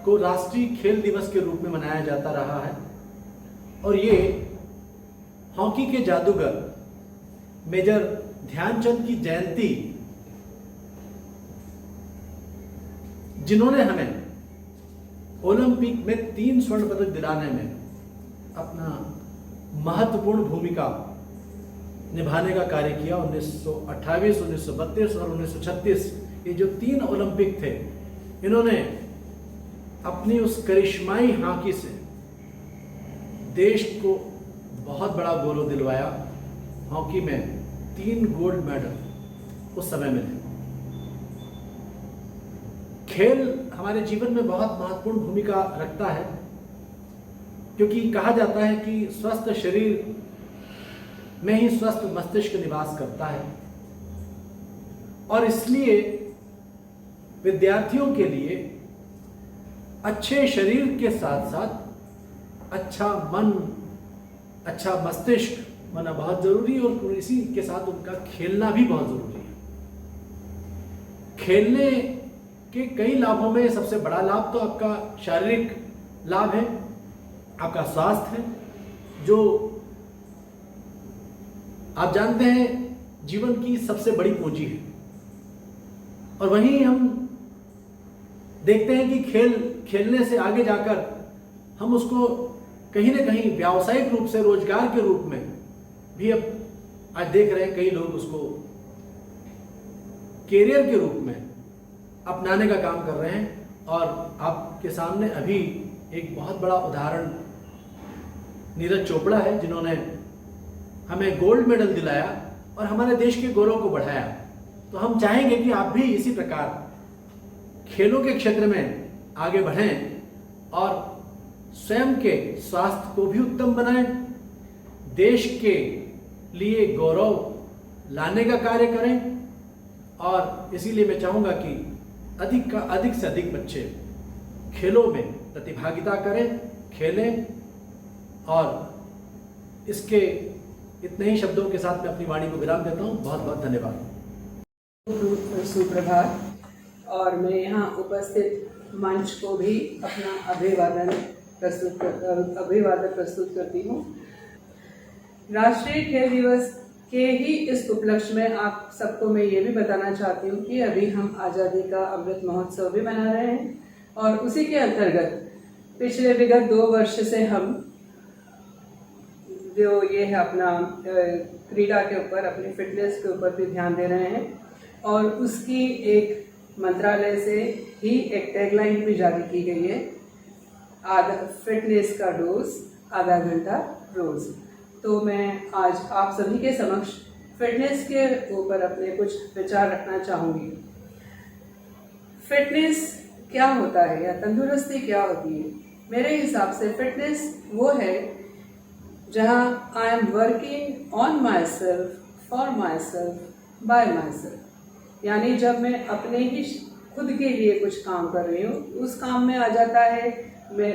को राष्ट्रीय खेल दिवस के रूप में मनाया जाता रहा है और ये हॉकी के जादूगर मेजर ध्यानचंद की जयंती, जिन्होंने हमें ओलंपिक में 3 स्वर्ण पदक दिलाने में अपना महत्वपूर्ण भूमिका निभाने का कार्य किया। 1928, 1932 और 1936 ये जो 3 ओलंपिक थे, इन्होंने अपनी उस करिश्माई हॉकी से देश को बहुत बड़ा गौरव दिलवाया। हॉकी में 3 गोल्ड मेडल उस समय मिले। खेल हमारे जीवन में बहुत महत्वपूर्ण भूमिका रखता है, क्योंकि कहा जाता है कि स्वस्थ शरीर में ही स्वस्थ मस्तिष्क निवास करता है और इसलिए विद्यार्थियों के लिए अच्छे शरीर के साथ साथ अच्छा मन, अच्छा मस्तिष्क होना बहुत जरूरी है और इसी के साथ उनका खेलना भी बहुत जरूरी है। खेलने के कई लाभों में सबसे बड़ा लाभ तो आपका शारीरिक लाभ है, आपका स्वास्थ्य है, जो आप जानते हैं जीवन की सबसे बड़ी पूंजी है। और वहीं हम देखते हैं कि खेलने से आगे जाकर हम उसको कहीं ना कहीं व्यावसायिक रूप से, रोजगार के रूप में भी अब आज देख रहे हैं कई लोग उसको कैरियर के रूप में अपनाने का काम कर रहे हैं। और आपके सामने अभी एक बहुत बड़ा उदाहरण नीरज चोपड़ा है, जिन्होंने हमें गोल्ड मेडल दिलाया और हमारे देश के गौरव को बढ़ाया। तो हम चाहेंगे कि आप भी इसी प्रकार खेलों के क्षेत्र में आगे बढ़ें और स्वयं के स्वास्थ्य को भी उत्तम बनाएं, देश के लिए गौरव लाने का कार्य करें। और इसीलिए मैं चाहूँगा कि अधिक से अधिक बच्चे खेलों में प्रतिभागिता करें, खेलें। और इसके इतने ही शब्दों के साथ मैं अपनी वाणी को विराम देता हूँ। बहुत बहुत धन्यवाद। सुप्रभात। और मैं यहाँ उपस्थित मंच को भी अपना अभिवादन प्रस्तुत करती हूँ। राष्ट्रीय खेल दिवस के ही इस उपलक्ष्य में आप सबको मैं ये भी बताना चाहती हूँ कि अभी हम आज़ादी का अमृत महोत्सव भी मना रहे हैं और उसी के अंतर्गत पिछले विगत 2 वर्ष से हम जो ये है अपना क्रीड़ा के ऊपर, अपनी फिटनेस के ऊपर भी ध्यान दे रहे हैं। और उसकी एक मंत्रालय से ही एक टैगलाइन भी जारी की गई है, फिटनेस का डोज आधा घंटा रोज। तो मैं आज आप सभी के समक्ष फिटनेस के ऊपर अपने कुछ विचार रखना चाहूँगी। फिटनेस क्या होता है या तंदुरुस्ती क्या होती है? मेरे हिसाब से फिटनेस वो है जहाँ I am working on my self, for my self, bye my self. यानी जब मैं अपने ही खुद के लिए कुछ काम कर रही हूँ, उस काम में आ जाता है मैं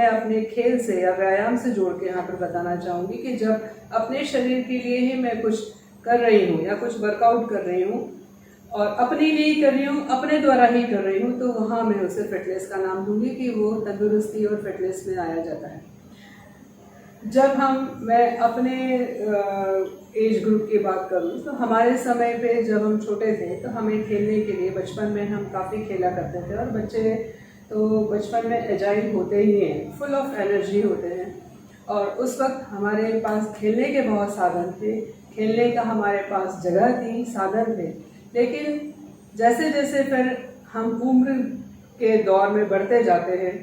अपने खेल से या व्यायाम से जोड़ के यहाँ पर बताना चाहूँगी कि जब अपने शरीर के लिए ही मैं कुछ कर रही हूँ या कुछ वर्कआउट कर रही हूँ और अपने लिए ही कर रही हूँ, अपने द्वारा ही कर रही हूँ, तो वहाँ मैं उसे फिटनेस का नाम दूंगी कि वो तंदुरुस्ती और फिटनेस में आया जाता है। जब मैं अपने एज ग्रुप की बात करूँ तो हमारे समय पे जब हम छोटे थे तो हमें खेलने के लिए बचपन में हम काफ़ी खेला करते थे। और बच्चे तो बचपन में एजाइल होते ही हैं, फुल ऑफ एनर्जी होते हैं। और उस वक्त हमारे पास खेलने के बहुत साधन थे, खेलने का हमारे पास जगह थी, साधन थे। लेकिन जैसे जैसे फिर हम उम्र के दौर में बढ़ते जाते हैं,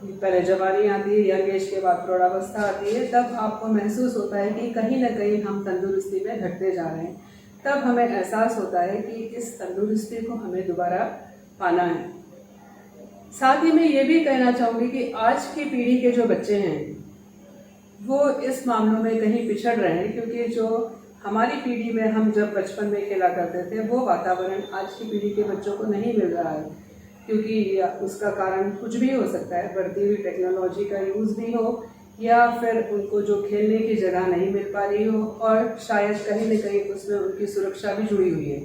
पहले जवानी आती है, यंग एज के बाद प्रौढ़ावस्था आती है, तब आपको महसूस होता है कि कहीं ना कहीं हम तंदुरुस्ती में घटते जा रहे हैं। तब हमें एहसास होता है कि इस तंदुरुस्ती को हमें दोबारा पाना है। साथ ही मैं ये भी कहना चाहूँगी कि आज की पीढ़ी के जो बच्चे हैं वो इस मामलों में कहीं पिछड़ रहे हैं, क्योंकि जो हमारी पीढ़ी में हम जब बचपन में खेला करते थे वो वातावरण आज की पीढ़ी के बच्चों को नहीं मिल रहा है, क्योंकि उसका कारण कुछ भी हो सकता है, बढ़ती हुई टेक्नोलॉजी का यूज़ भी हो, या फिर उनको जो खेलने की जगह नहीं मिल पा रही हो, और शायद कहीं न कहीं उसमें उनकी सुरक्षा भी जुड़ी हुई है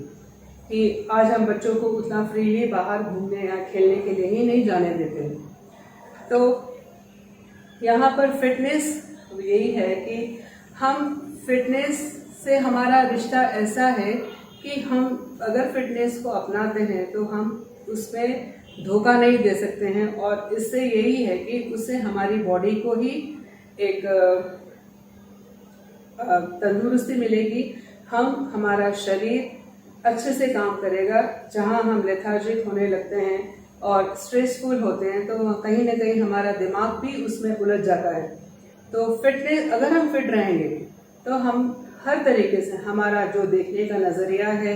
कि आज हम बच्चों को उतना फ्रीली बाहर घूमने या खेलने के लिए ही नहीं जाने देते हैं। तो यहाँ पर फिटनेस यही है कि हम फिटनेस से हमारा रिश्ता ऐसा है कि हम अगर फिटनेस को अपनाते हैं तो हम उसमें धोखा नहीं दे सकते हैं, और इससे यही है कि उससे हमारी बॉडी को ही एक तंदुरुस्ती मिलेगी, हमारा शरीर अच्छे से काम करेगा। जहाँ हम लेथार्जिक होने लगते हैं और स्ट्रेसफुल होते हैं तो कहीं ना कहीं हमारा दिमाग भी उसमें उलझ जाता है। तो फिटनेस, अगर हम फिट रहेंगे तो हम हर तरीके से, हमारा जो देखने का नज़रिया है,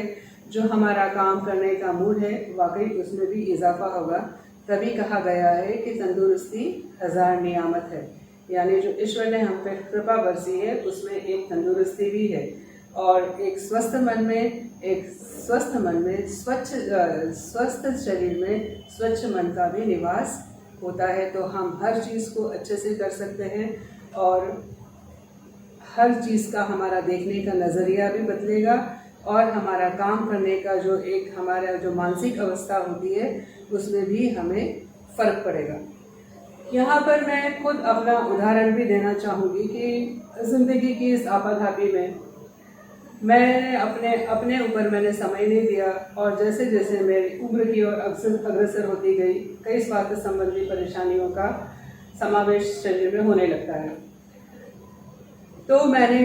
जो हमारा काम करने का मूड है, वाकई उसमें भी इजाफा होगा। तभी कहा गया है कि तंदुरुस्ती 1000 नियामत है, यानी जो ईश्वर ने हम पे कृपा बरसी है उसमें एक तंदुरुस्ती भी है, और एक स्वस्थ मन में स्वस्थ शरीर में स्वच्छ मन का भी निवास होता है। तो हम हर चीज़ को अच्छे से कर सकते हैं, और हर चीज़ का हमारा देखने का नज़रिया भी बदलेगा, और हमारा काम करने का जो एक हमारा जो मानसिक अवस्था होती है उसमें भी हमें फ़र्क पड़ेगा। यहाँ पर मैं खुद अपना उदाहरण भी देना चाहूँगी कि ज़िंदगी की इस आपाधापी में मैं अपने ऊपर मैंने समय नहीं दिया, और जैसे जैसे मेरी उम्र की ओर अग्रसर होती गई, कई स्वास्थ्य संबंधी परेशानियों का समावेश शरीर में होने लगता है। तो मैंने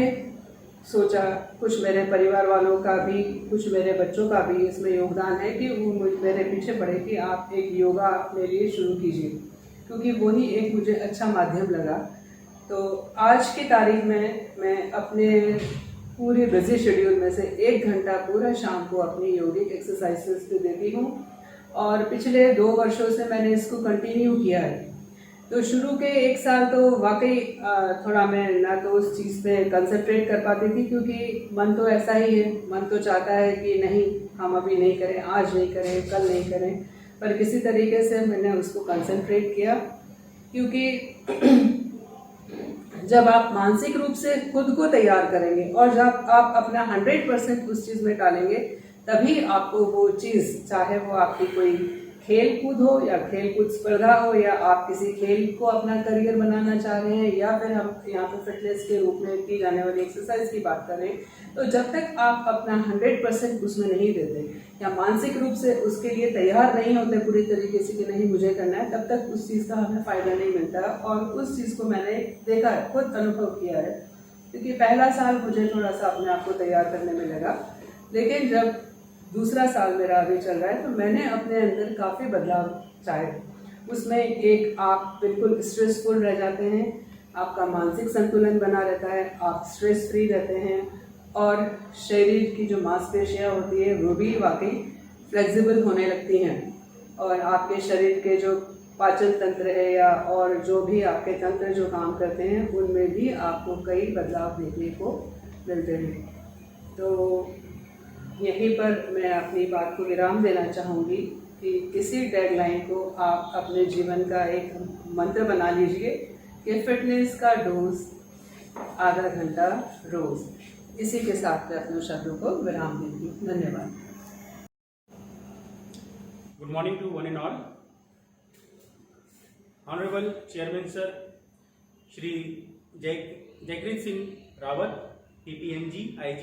सोचा, कुछ मेरे परिवार वालों का भी, कुछ मेरे बच्चों का भी इसमें योगदान है कि वो मेरे पीछे पड़े कि आप एक योगा अपने लिए शुरू कीजिए, क्योंकि वही एक मुझे अच्छा माध्यम लगा। तो आज की तारीख में मैं अपने पूरे बिजी शेड्यूल में से 1 घंटा पूरा शाम को अपनी योगिक एक्सरसाइजेस पे देती हूँ, और पिछले 2 वर्षों से मैंने इसको कंटिन्यू किया है। तो शुरू के 1 साल तो वाकई थोड़ा मैं ना तो उस चीज़ पे कंसंट्रेट कर पाती थी, क्योंकि मन तो ऐसा ही है, मन तो चाहता है कि नहीं हम अभी नहीं करें, आज नहीं करें, कल नहीं करें, पर किसी तरीके से मैंने उसको कंसंट्रेट किया, क्योंकि जब आप मानसिक रूप से खुद को तैयार करेंगे और जब आप अपना 100% उस चीज़ में डालेंगे, तभी आपको वो चीज़, चाहे वो आपकी कोई खेल कूद हो या खेल कूद स्पर्धा हो, या आप किसी खेल को अपना करियर बनाना चाह रहे हैं, या फिर हम यहाँ पर फिटनेस के रूप में की जाने वाली एक्सरसाइज की बात करें, तो जब तक आप अपना 100% उसमें नहीं देते या मानसिक रूप से उसके लिए तैयार नहीं होते पूरी तरीके से कि नहीं मुझे करना है, तब तक उस चीज़ का हमें फ़ायदा नहीं मिलता। और उस चीज़ को मैंने देखा है, खुद अनुभव किया है, क्योंकि पहला साल मुझे थोड़ा सा अपने आप को तैयार करने में लगा, लेकिन जब दूसरा साल मेरा अभी चल रहा है तो मैंने अपने अंदर काफ़ी बदलाव चाहे। उसमें एक, आप बिल्कुल स्ट्रेसफुल रह जाते हैं, आपका मानसिक संतुलन बना रहता है, आप स्ट्रेस फ्री रहते हैं, और शरीर की जो मांसपेशियाँ होती है वो भी वाकई फ्लेक्सिबल होने लगती हैं, और आपके शरीर के जो पाचन तंत्र है या और जो भी आपके तंत्र जो काम करते हैं उनमें भी आपको कई बदलाव देखने को मिलते हैं। तो यहीं पर मैं अपनी बात को विराम देना चाहूँगी कि किसी डेडलाइन को आप अपने जीवन का एक मंत्र बना लीजिए कि फिटनेस का डोज आधा घंटा रोज। इसी के साथ मैं अपने शब्दों को विराम देती हूँ। धन्यवाद। Good morning to one and all. Honorable Chairman Sir, Shri Jagrit Singh Rawat, PPMG, IG,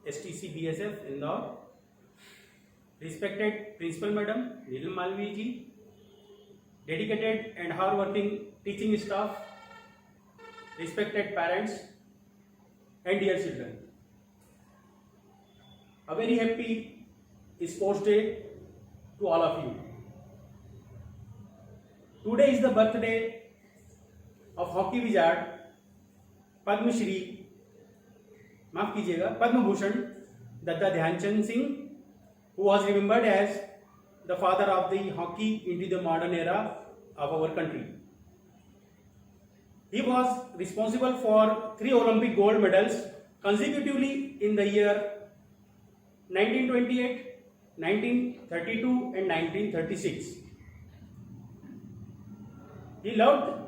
STC BSF Indore. Respected Principal Madam Neelam Malvi ji, dedicated and hard-working teaching staff, respected parents and dear children. A very happy Sports Day to all of you. Today is the birthday of hockey wizard Padma Shri, माफ कीजिएगा, Padma Bhushan Dutta Dhyanchand Singh, who was remembered as the father of the hockey into the modern era of our country. He was responsible for 3 Olympic gold medals consecutively in the year 1928, 1932 and 1936. He loved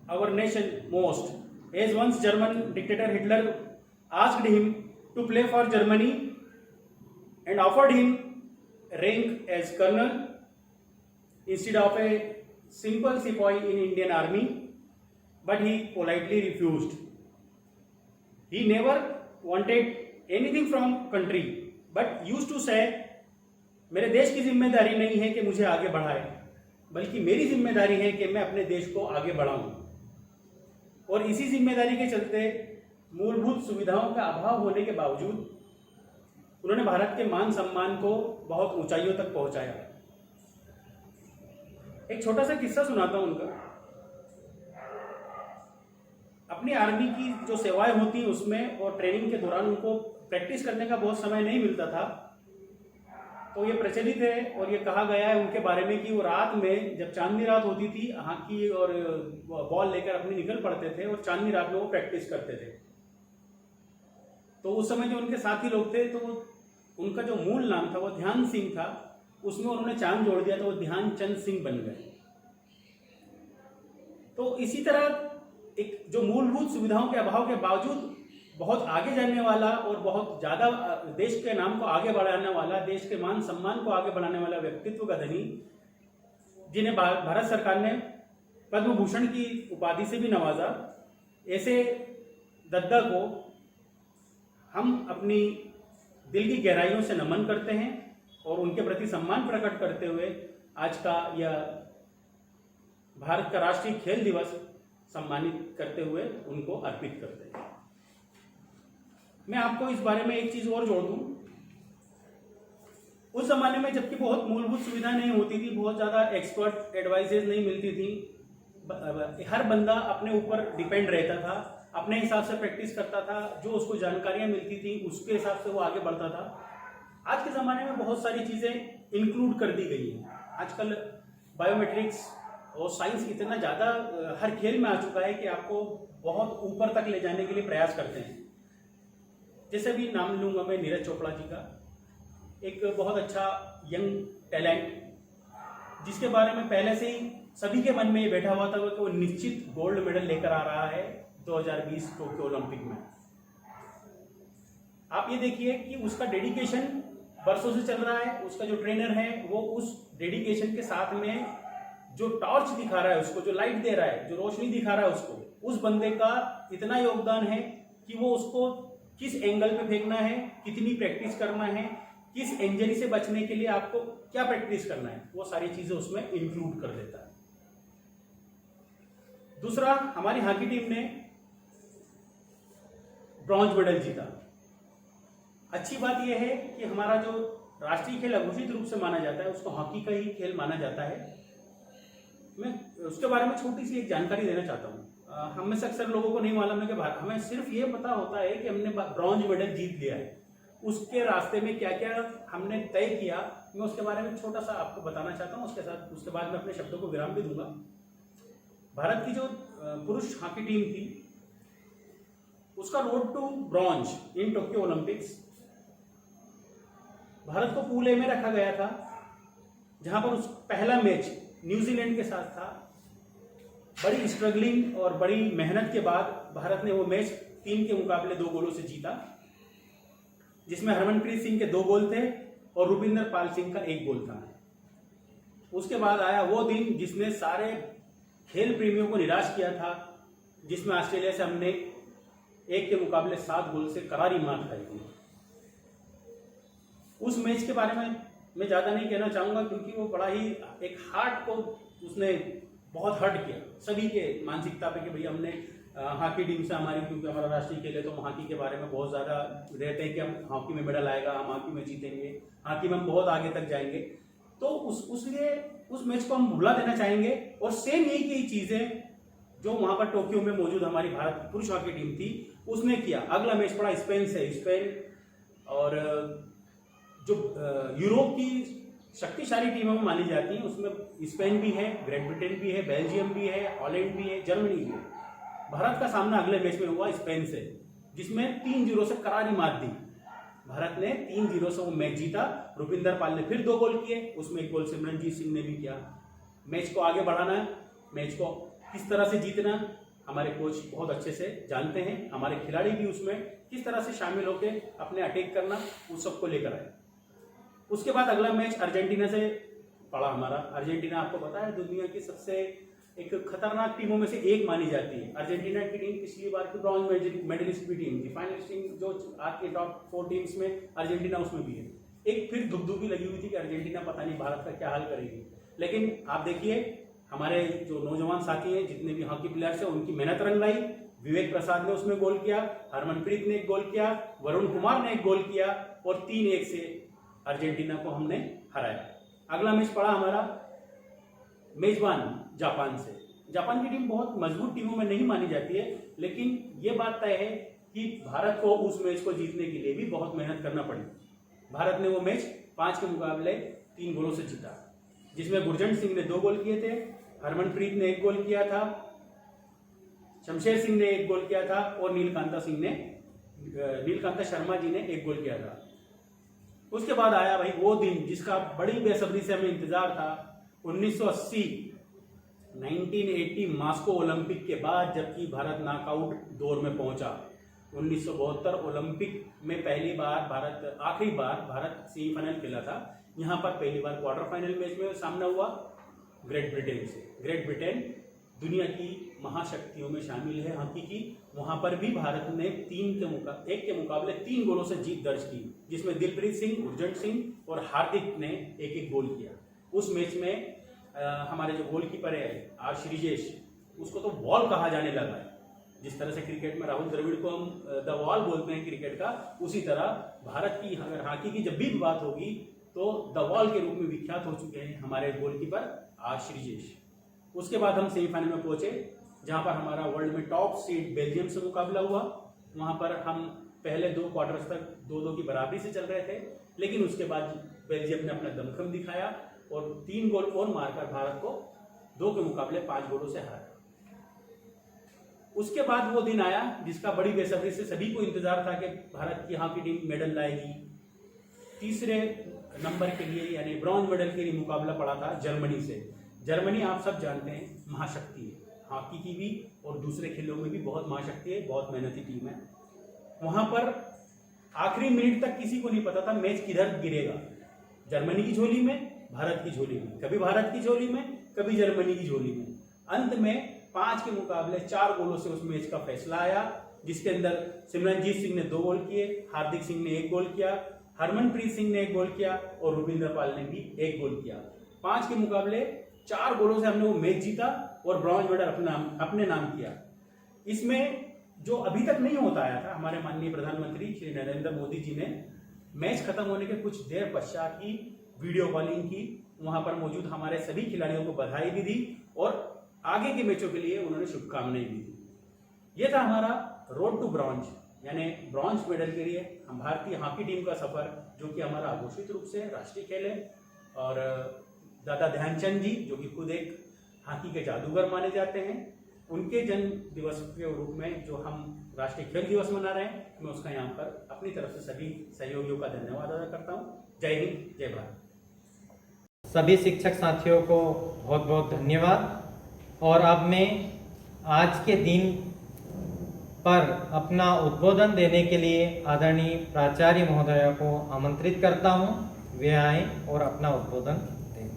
our nation most, as once German dictator Hitler asked him to play for Germany and offered him rank as colonel instead of a simple sepoy in Indian army, but he politely refused. He never wanted anything from country, but used to say, मेरे देश की जिम्मेदारी नहीं है कि मुझे आगे बढ़ाए, बल्कि मेरी जिम्मेदारी है कि मैं अपने देश को आगे बढ़ाऊं। और इसी जिम्मेदारी के चलते मूलभूत सुविधाओं का अभाव होने के बावजूद उन्होंने भारत के मान सम्मान को बहुत ऊंचाइयों तक पहुंचाया। एक छोटा सा किस्सा सुनाता हूं उनका। अपनी आर्मी की जो सेवाएं होती हैं उसमें और ट्रेनिंग के दौरान उनको प्रैक्टिस करने का बहुत समय नहीं मिलता था, तो ये प्रचलित है और ये कहा गया है उनके बारे में कि वो रात में, जब चांदनी रात होती थी, हॉकी और बॉल लेकर अपने निकल पड़ते थे और चांदनी रात में वो प्रैक्टिस करते थे। तो उस समय जो उनके साथी लोग थे, तो उनका जो मूल नाम था वो ध्यान सिंह था, उसमें उन्होंने चांद जोड़ दिया तो वो ध्यानचंद सिंह बन गए। तो इसी तरह एक जो मूलभूत सुविधाओं के अभाव के बावजूद बहुत आगे जाने वाला और बहुत ज्यादा देश के नाम को आगे बढ़ाने वाला, देश के मान सम्मान को आगे बढ़ाने वाला व्यक्तित्व का धनी, जिन्हें भारत सरकार ने पद्म भूषण की उपाधि से भी नवाजा, ऐसे दद्दा को हम अपनी दिल की गहराइयों से नमन करते हैं और उनके प्रति सम्मान प्रकट करते हुए आज का यह भारत का राष्ट्रीय खेल दिवस सम्मानित करते हुए उनको अर्पित करते हैं। मैं आपको इस बारे में एक चीज और जोड़ दूं। उस जमाने में जबकि बहुत मूलभूत सुविधा नहीं होती थी, बहुत ज्यादा एक्सपर्ट एडवाइजेज नहीं मिलती थी, हर बंदा अपने ऊपर डिपेंड रहता था, अपने हिसाब से प्रैक्टिस करता था, जो उसको जानकारियां मिलती थी उसके हिसाब से वो आगे बढ़ता था। आज के ज़माने में बहुत सारी चीज़ें इंक्लूड कर दी गई हैं। आजकल बायोमेट्रिक्स और साइंस इतना ज़्यादा हर खेल में आ चुका है कि आपको बहुत ऊपर तक ले जाने के लिए प्रयास करते हैं। जैसे भी नाम लूँगा मैं नीरज चोपड़ा जी का, एक बहुत अच्छा यंग टैलेंट, जिसके बारे में पहले से ही सभी के मन में ये बैठा हुआ था कि वो निश्चित गोल्ड मेडल लेकर आ रहा है 2020 टोक्यो ओलंपिक में। आप ये देखिए कि उसका डेडिकेशन बरसों से चल रहा है। उसका जो ट्रेनर है वो उस डेडिकेशन के साथ में जो टॉर्च दिखा रहा है उसको, जो लाइट दे रहा है, जो रोशनी दिखा रहा है उसको, उस बंदे का इतना योगदान है कि वो उसको किस एंगल पे फेंकना है, कितनी प्रैक्टिस करना है, किस इंजरी से बचने के लिए आपको क्या प्रैक्टिस करना है, वो सारी चीजें उसमें इंक्लूड कर देता है। दूसरा, हमारी हॉकी टीम ने ब्रॉन्ज मेडल जीता। अच्छी बात यह है कि हमारा जो राष्ट्रीय खेल अघोषित रूप से माना जाता है उसको हॉकी का ही खेल माना जाता है। मैं उसके बारे में छोटी सी एक जानकारी देना चाहता हूँ। हम में से अक्सर लोगों को नहीं मालूम है कि हमें सिर्फ ये पता होता है कि हमने ब्रॉन्ज मेडल जीत लिया है। उसके रास्ते में क्या क्या हमने तय किया, मैं उसके बारे में छोटा सा आपको बताना चाहता हूँ। उसके बाद मैं अपने शब्दों को विराम भी दूंगा। भारत की जो पुरुष हॉकी टीम थी उसका road to bronze in Tokyo Olympics, Bharat को पूल ए में रखा गया था, जहां पर उस पहला मैच न्यूजीलैंड के साथ था। बड़ी स्ट्रगलिंग और बड़ी मेहनत के बाद भारत ने वो मैच 3 के मुकाबले 2 गोलों से जीता, जिसमें हरमनप्रीत सिंह के 2 गोल थे और रुपिंदर पाल सिंह का 1 गोल था। उसके बाद आया वो दिन जिसने सारे खेल प्रेमियों को निराश किया था, जिसमें ऑस्ट्रेलिया से हमने 1 के मुकाबले 7 गोल से करारी मात खाई थी। उस मैच के बारे में मैं ज़्यादा नहीं कहना चाहूँगा, क्योंकि वो बड़ा ही एक हार्ट को उसने बहुत हर्ट किया सभी के मानसिकता पे कि भैया हमने हॉकी टीम से हमारी, क्योंकि हमारा राष्ट्रीय खेल है तो हम हॉकी के बारे में बहुत ज़्यादा रहते हैं कि हम हॉकी में मेडल आएगा, हम हॉकी में जीतेंगे, हॉकी में हम बहुत आगे तक जाएंगे। तो उसलिए उस मैच को हम भुला देना चाहेंगे। और सेम यही चीज़ें जो वहाँ पर टोक्यो में मौजूद हमारी भारत की पुरुष हॉकी टीम थी उसने किया। अगला मैच पड़ा स्पेन से। स्पेन और जो यूरोप की शक्तिशाली टीमों में मानी जाती हैं। उसमें स्पेन भी है, ग्रेट ब्रिटेन भी है, बेल्जियम भी है, हॉलैंड भी है, जर्मनी भी है। भारत का सामना अगले मैच में हुआ स्पेन से, जिसमें 3-0 से करारी मात दी। भारत ने 3-0 से वो मैच जीता। रुपिंदर पाल ने फिर 2 गोल किए, उसमें 1 गोल सिमरनजीत सिंह ने भी किया। मैच को आगे बढ़ाना है, मैच को किस तरह से जीतना हमारे कोच बहुत अच्छे से जानते हैं। हमारे खिलाड़ी भी उसमें किस तरह से शामिल होकर अपने अटैक करना, उस सबको लेकर आए। उसके बाद अगला मैच अर्जेंटीना से पड़ा हमारा। अर्जेंटीना आपको पता है दुनिया की सबसे एक खतरनाक टीमों में से एक मानी जाती है। अर्जेंटीना की टीम पिछली बार की ब्रॉन्ज मेडलिस्ट भी टीम थी। फाइनलिस्ट जो आज के टॉप 4 टीम्स में अर्जेंटीना उसमें भी है। एक फिर दुबदुबी लगी हुई थी कि अर्जेंटीना पता नहीं भारत का क्या हाल करेगी, लेकिन आप देखिए हमारे जो नौजवान साथी हैं, जितने भी हॉकी प्लेयर्स हैं, उनकी मेहनत रंग लाई। विवेक प्रसाद ने उसमें गोल किया, हरमनप्रीत ने 1 गोल किया, वरुण कुमार ने 1 गोल किया और 3-1 से अर्जेंटीना को हमने हराया। अगला मैच पड़ा हमारा मेजबान जापान से। जापान की टीम बहुत मजबूत टीमों में नहीं मानी जाती है, लेकिन ये बात तय है कि भारत को उस मैच को जीतने के लिए भी बहुत मेहनत करना पड़ी। भारत ने वो मैच 5 के मुकाबले 3 गोलों से जीता, जिसमें गुरजंट सिंह ने 2 गोल किए थे, हरमनप्रीत ने 1 गोल किया था, शमशेर सिंह ने 1 गोल किया था और नीलकांता शर्मा जी ने 1 गोल किया था। उसके बाद आया भाई वो दिन जिसका बड़ी बेसब्री से हमें इंतजार था, 1980 मॉस्को ओलंपिक के बाद, जबकि भारत नॉकआउट दौर में पहुंचा। 1972 ओलंपिक में आखिरी बार भारत सेमीफाइनल खेला था। यहाँ पर पहली बार क्वार्टर फाइनल मैच में सामना हुआ ग्रेट ब्रिटेन से। ग्रेट ब्रिटेन दुनिया की महाशक्तियों में शामिल है हॉकी की। वहां पर भी भारत ने 1 के मुकाबले 3 गोलों से जीत दर्ज की, जिसमें दिलप्रीत सिंह, गुरजंट सिंह और हार्दिक ने 1-1 गोल किया। उस मैच में हमारे जो गोलकीपर है आर श्रीजेश, उसको तो वॉल कहा जाने लगा है। जिस तरह से क्रिकेट में राहुल द्रविड़ को हम द वॉल बोलते हैं क्रिकेट का, उसी तरह भारत की अगर हॉकी की जब भी बात होगी तो द वॉल के रूप में विख्यात हो चुके हैं हमारे गोलकीपर आर श्रीजेश। उसके बाद हम सेमीफाइनल में पहुंचे, जहां पर हमारा वर्ल्ड में टॉप सीड बेल्जियम से मुकाबला हुआ। वहां पर हम पहले 2 क्वार्टर्स तक 2-2 की बराबरी से चल रहे थे, लेकिन उसके बाद बेल्जियम ने अपना दमखम दिखाया और 3 गोल और मारकर भारत को 2 के मुकाबले 5 गोलों से हराया। उसके बाद वो दिन आया जिसका बड़ी बेसब्री से सभी को इंतजार था कि भारत की हॉकी टीम मेडल लाएगी। तीसरे नंबर के लिए यानी ब्रॉन्ज मेडल के लिए मुकाबला पड़ा था जर्मनी से। जर्मनी आप सब जानते हैं महाशक्ति है, हॉकी की भी और दूसरे खेलों में भी बहुत महाशक्ति है, बहुत मेहनती टीम है। वहां पर आखिरी मिनट तक किसी को नहीं पता था मैच किधर गिरेगा, जर्मनी की झोली में, भारत की झोली में, कभी भारत की झोली में, कभी जर्मनी की झोली में। अंत में 5 के मुकाबले 4 गोलों से उस मैच का फैसला आया, जिसके अंदर सिमरनजीत सिंह ने 2 गोल किए, हार्दिक सिंह ने 1 गोल किया, हरमनप्रीत सिंह ने 1 गोल किया और रुपिंदर पाल ने भी 1 गोल किया। 5 के मुकाबले 4 गोलों से हमने वो मैच जीता और ब्रॉन्ज मेडल अपने नाम किया। इसमें जो अभी तक नहीं होता आया था, हमारे माननीय प्रधानमंत्री श्री नरेंद्र मोदी जी ने मैच खत्म होने के कुछ देर पश्चात ही वीडियो कॉलिंग की, वहां पर मौजूद हमारे सभी खिलाड़ियों को बधाई भी दी और आगे के मैचों के लिए उन्होंने शुभकामनाएं भी दी। ये था हमारा रोड टू ब्रॉन्ज यानी ब्रॉन्ज मेडल के लिए हम भारतीय हॉकी टीम का सफर, जो कि हमारा घोषित रूप से राष्ट्रीय खेल है। और दादा ध्यानचंद जी जो कि खुद एक हॉकी के जादूगर माने जाते हैं, उनके जन्म दिवस के रूप में जो हम राष्ट्रीय खेल दिवस मना रहे हैं, मैं उसका यहाँ पर अपनी तरफ से सभी सहयोगियों का धन्यवाद अदा करता हूँ। जय हिंद, जय भारत। सभी शिक्षक साथियों को बहुत बहुत धन्यवाद। और अब मैं आज के दिन पर अपना उद्बोधन देने के लिए आदरणीय प्राचार्य महोदया को आमंत्रित करता हूं, वे आए और अपना उद्बोधन दें।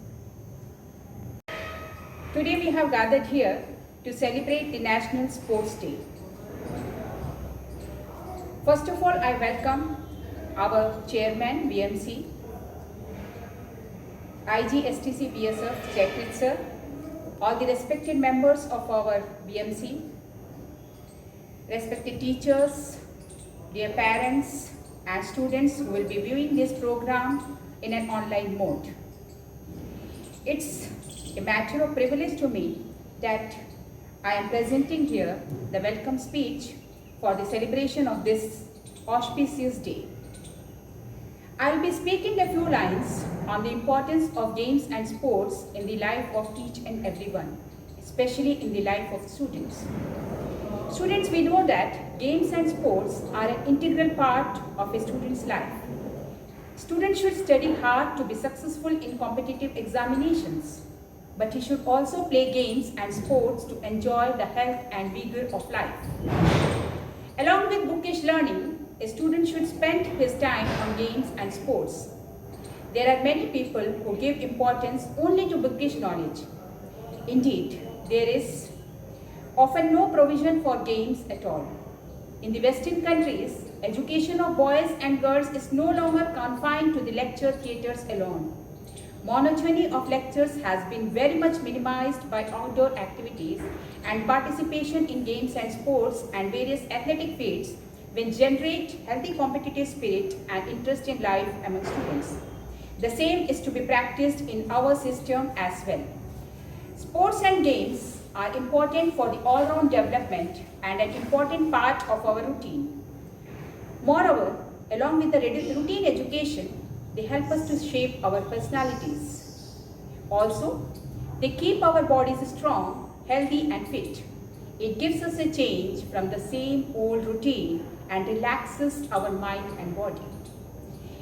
Today we have gathered here to celebrate the National Sports Day. First of all, I welcome our chairman BMC, IG STC BSF Secretary Sir, all the respected members of our BMC, respected teachers, dear parents and students who will be viewing this program in an online mode. It's a matter of privilege to me that I am presenting here the welcome speech for the celebration of this auspicious day. I will be speaking a few lines on the importance of games and sports in the life of each and everyone, especially in the life of students. Students, we know that games and sports are an integral part of a student's life. Students should study hard to be successful in competitive examinations, but he should also play games and sports to enjoy the health and vigor of life. Along with bookish learning, a student should spend his time on games and sports. There are many people who give importance only to bookish knowledge. Indeed, there is often no provision for games at all. In the Western countries, education of boys and girls is no longer confined to the lecture theatres alone. Monotony of lectures has been very much minimized by outdoor activities, and participation in games and sports and various athletic feats will generate healthy competitive spirit and interest in life among students. The same is to be practiced in our system as well. Sports and games are important for the all-round development and an important part of our routine. Moreover, along with the routine education, they help us to shape our personalities. Also, they keep our bodies strong, healthy and fit. It gives us a change from the same old routine and relaxes our mind and body.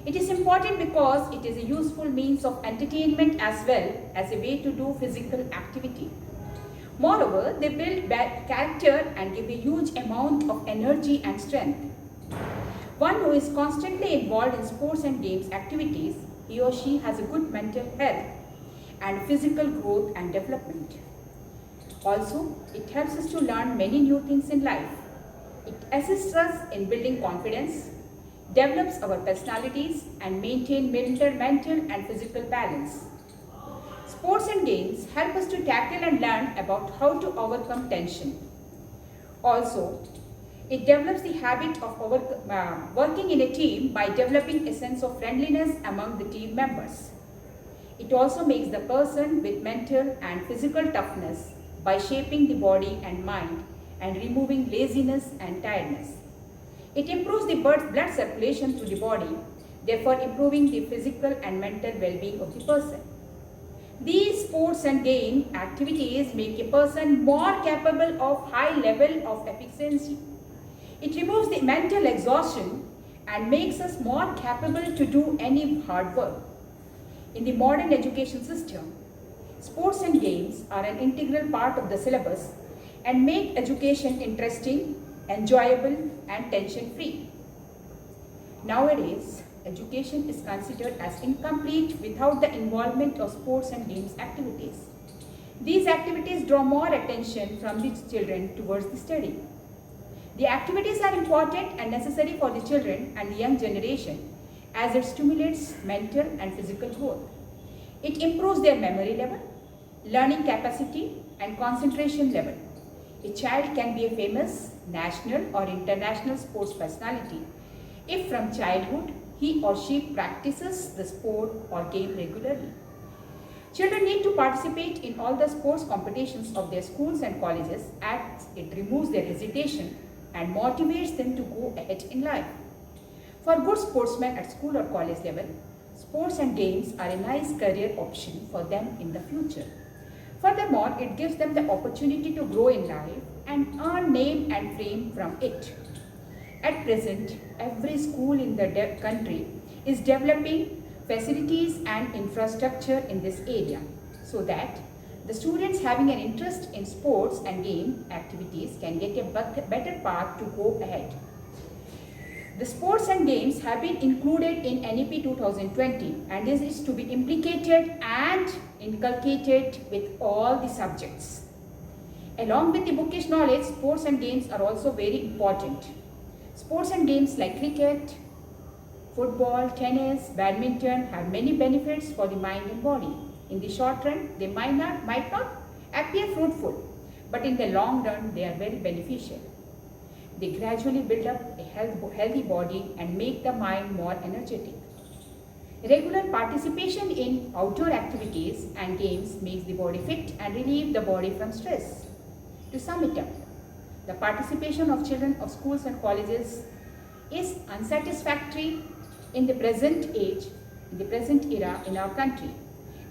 It is important because it is a useful means of entertainment as well as a way to do physical activity. Moreover, they build character and give a huge amount of energy and strength. One who is constantly involved in sports and games activities, he or she has a good mental health and physical growth and development. Also, it helps us to learn many new things in life. It assists us in building confidence, develops our personalities and maintain mental and physical balance. Sports and games help us to tackle and learn about how to overcome tension. Also, it develops the habit of working in a team by developing a sense of friendliness among the team members. It also makes the person with mental and physical toughness by shaping the body and mind and removing laziness and tiredness. It improves the blood circulation through the body, therefore improving the physical and mental well-being of the person. These sports and game activities make a person more capable of high level of efficiency. It removes the mental exhaustion and makes us more capable to do any hard work. In the modern education system, sports and games are an integral part of the syllabus and make education interesting, enjoyable and tension-free. Nowadays, education is considered as incomplete without the involvement of sports and games activities. These activities draw more attention from the children towards the study. The activities are important and necessary for the children and the young generation as it stimulates mental and physical growth. It improves their memory level, learning capacity and concentration level. A child can be a famous national or international sports personality if from childhood he or she practices the sport or game regularly. Children need to participate in all the sports competitions of their schools and colleges as it removes their hesitation and motivates them to go ahead in life. For good sportsmen at school or college level, sports and games are a nice career option for them in the future. Furthermore, it gives them the opportunity to grow in life and earn name and fame from it. At present, every school in the country is developing facilities and infrastructure in this area so that the students having an interest in sports and game activities can get a better path to go ahead. The sports and games have been included in NEP 2020 and this is to be implicated and inculcated with all the subjects. Along with the bookish knowledge, sports and games are also very important. Sports and games like cricket, football, tennis, badminton have many benefits for the mind and body. In the short run, they might not appear fruitful, but in the long run, they are very beneficial. They gradually build up a healthy body and make the mind more energetic. Regular participation in outdoor activities and games makes the body fit and relieve the body from stress. To sum it up, the participation of children of schools and colleges is unsatisfactory in the present age in the present era in our country.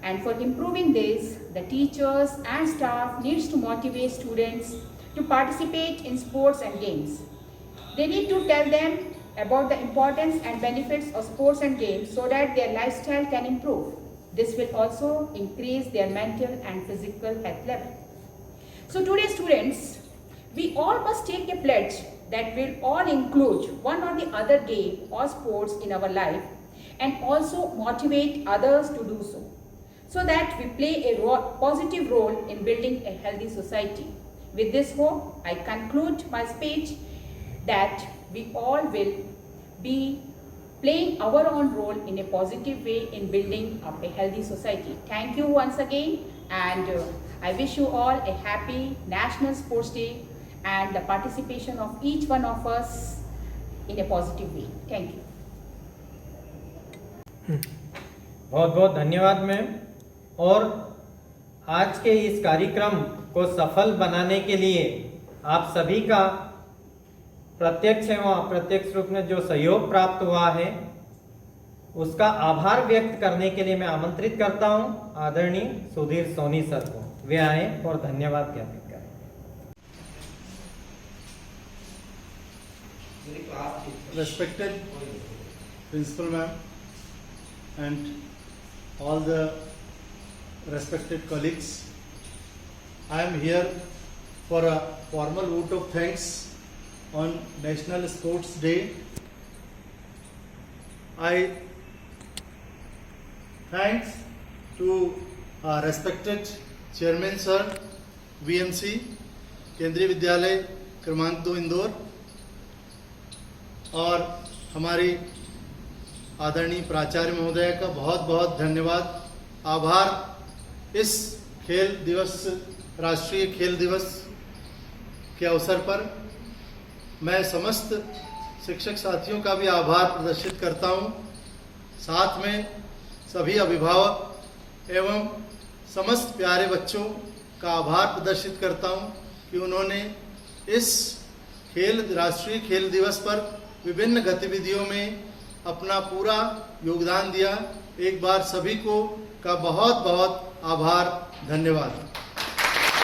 And for improving this, the teachers and staff needs to motivate students to participate in sports and games. They need to tell them about the importance and benefits of sports and games so that their lifestyle can improve. This will also increase their mental and physical health level. So today, students, we all must take a pledge that we'll all include one or the other game or sports in our life and also motivate others to do so that we play a positive role in building a healthy society. With this hope, I conclude my speech that we all will be playing our own role in a positive way in building up a healthy society. Thank you once again, and I wish you all a happy National Sports Day and the participation of each one of us in a positive way. Thank you. बहुत बहुत धन्यवाद मैम। और आज के इस कार्यक्रम को सफल बनाने के लिए आप सभी का प्रत्यक्ष एवं अप्रत्यक्ष रूप में जो सहयोग प्राप्त हुआ है उसका आभार व्यक्त करने के लिए मैं आमंत्रित करता हूं आदरणीय सुधीर सोनी सर को। वे आए और धन्यवाद ज्ञापित करें। Respected Principal Ma'am and all the respected colleagues, I am here for a formal vote of thanks on National Sports Day. I thanks to our respected Chairman Sir, VMC, केंद्रीय विद्यालय क्रमांक 2 इंदौर, और हमारी आदरणीय प्राचार्य महोदय का बहुत बहुत धन्यवाद, आभार। इस खेल दिवस, राष्ट्रीय खेल दिवस के अवसर पर मैं समस्त शिक्षक साथियों का भी आभार प्रदर्शित करता हूं। साथ में सभी अभिभावक एवं समस्त प्यारे बच्चों का आभार प्रदर्शित करता हूं कि उन्होंने इस राष्ट्रीय खेल दिवस पर विभिन्न गतिविधियों में अपना पूरा योगदान दिया। एक बार सभी को का बहुत बहुत आभार, धन्यवाद।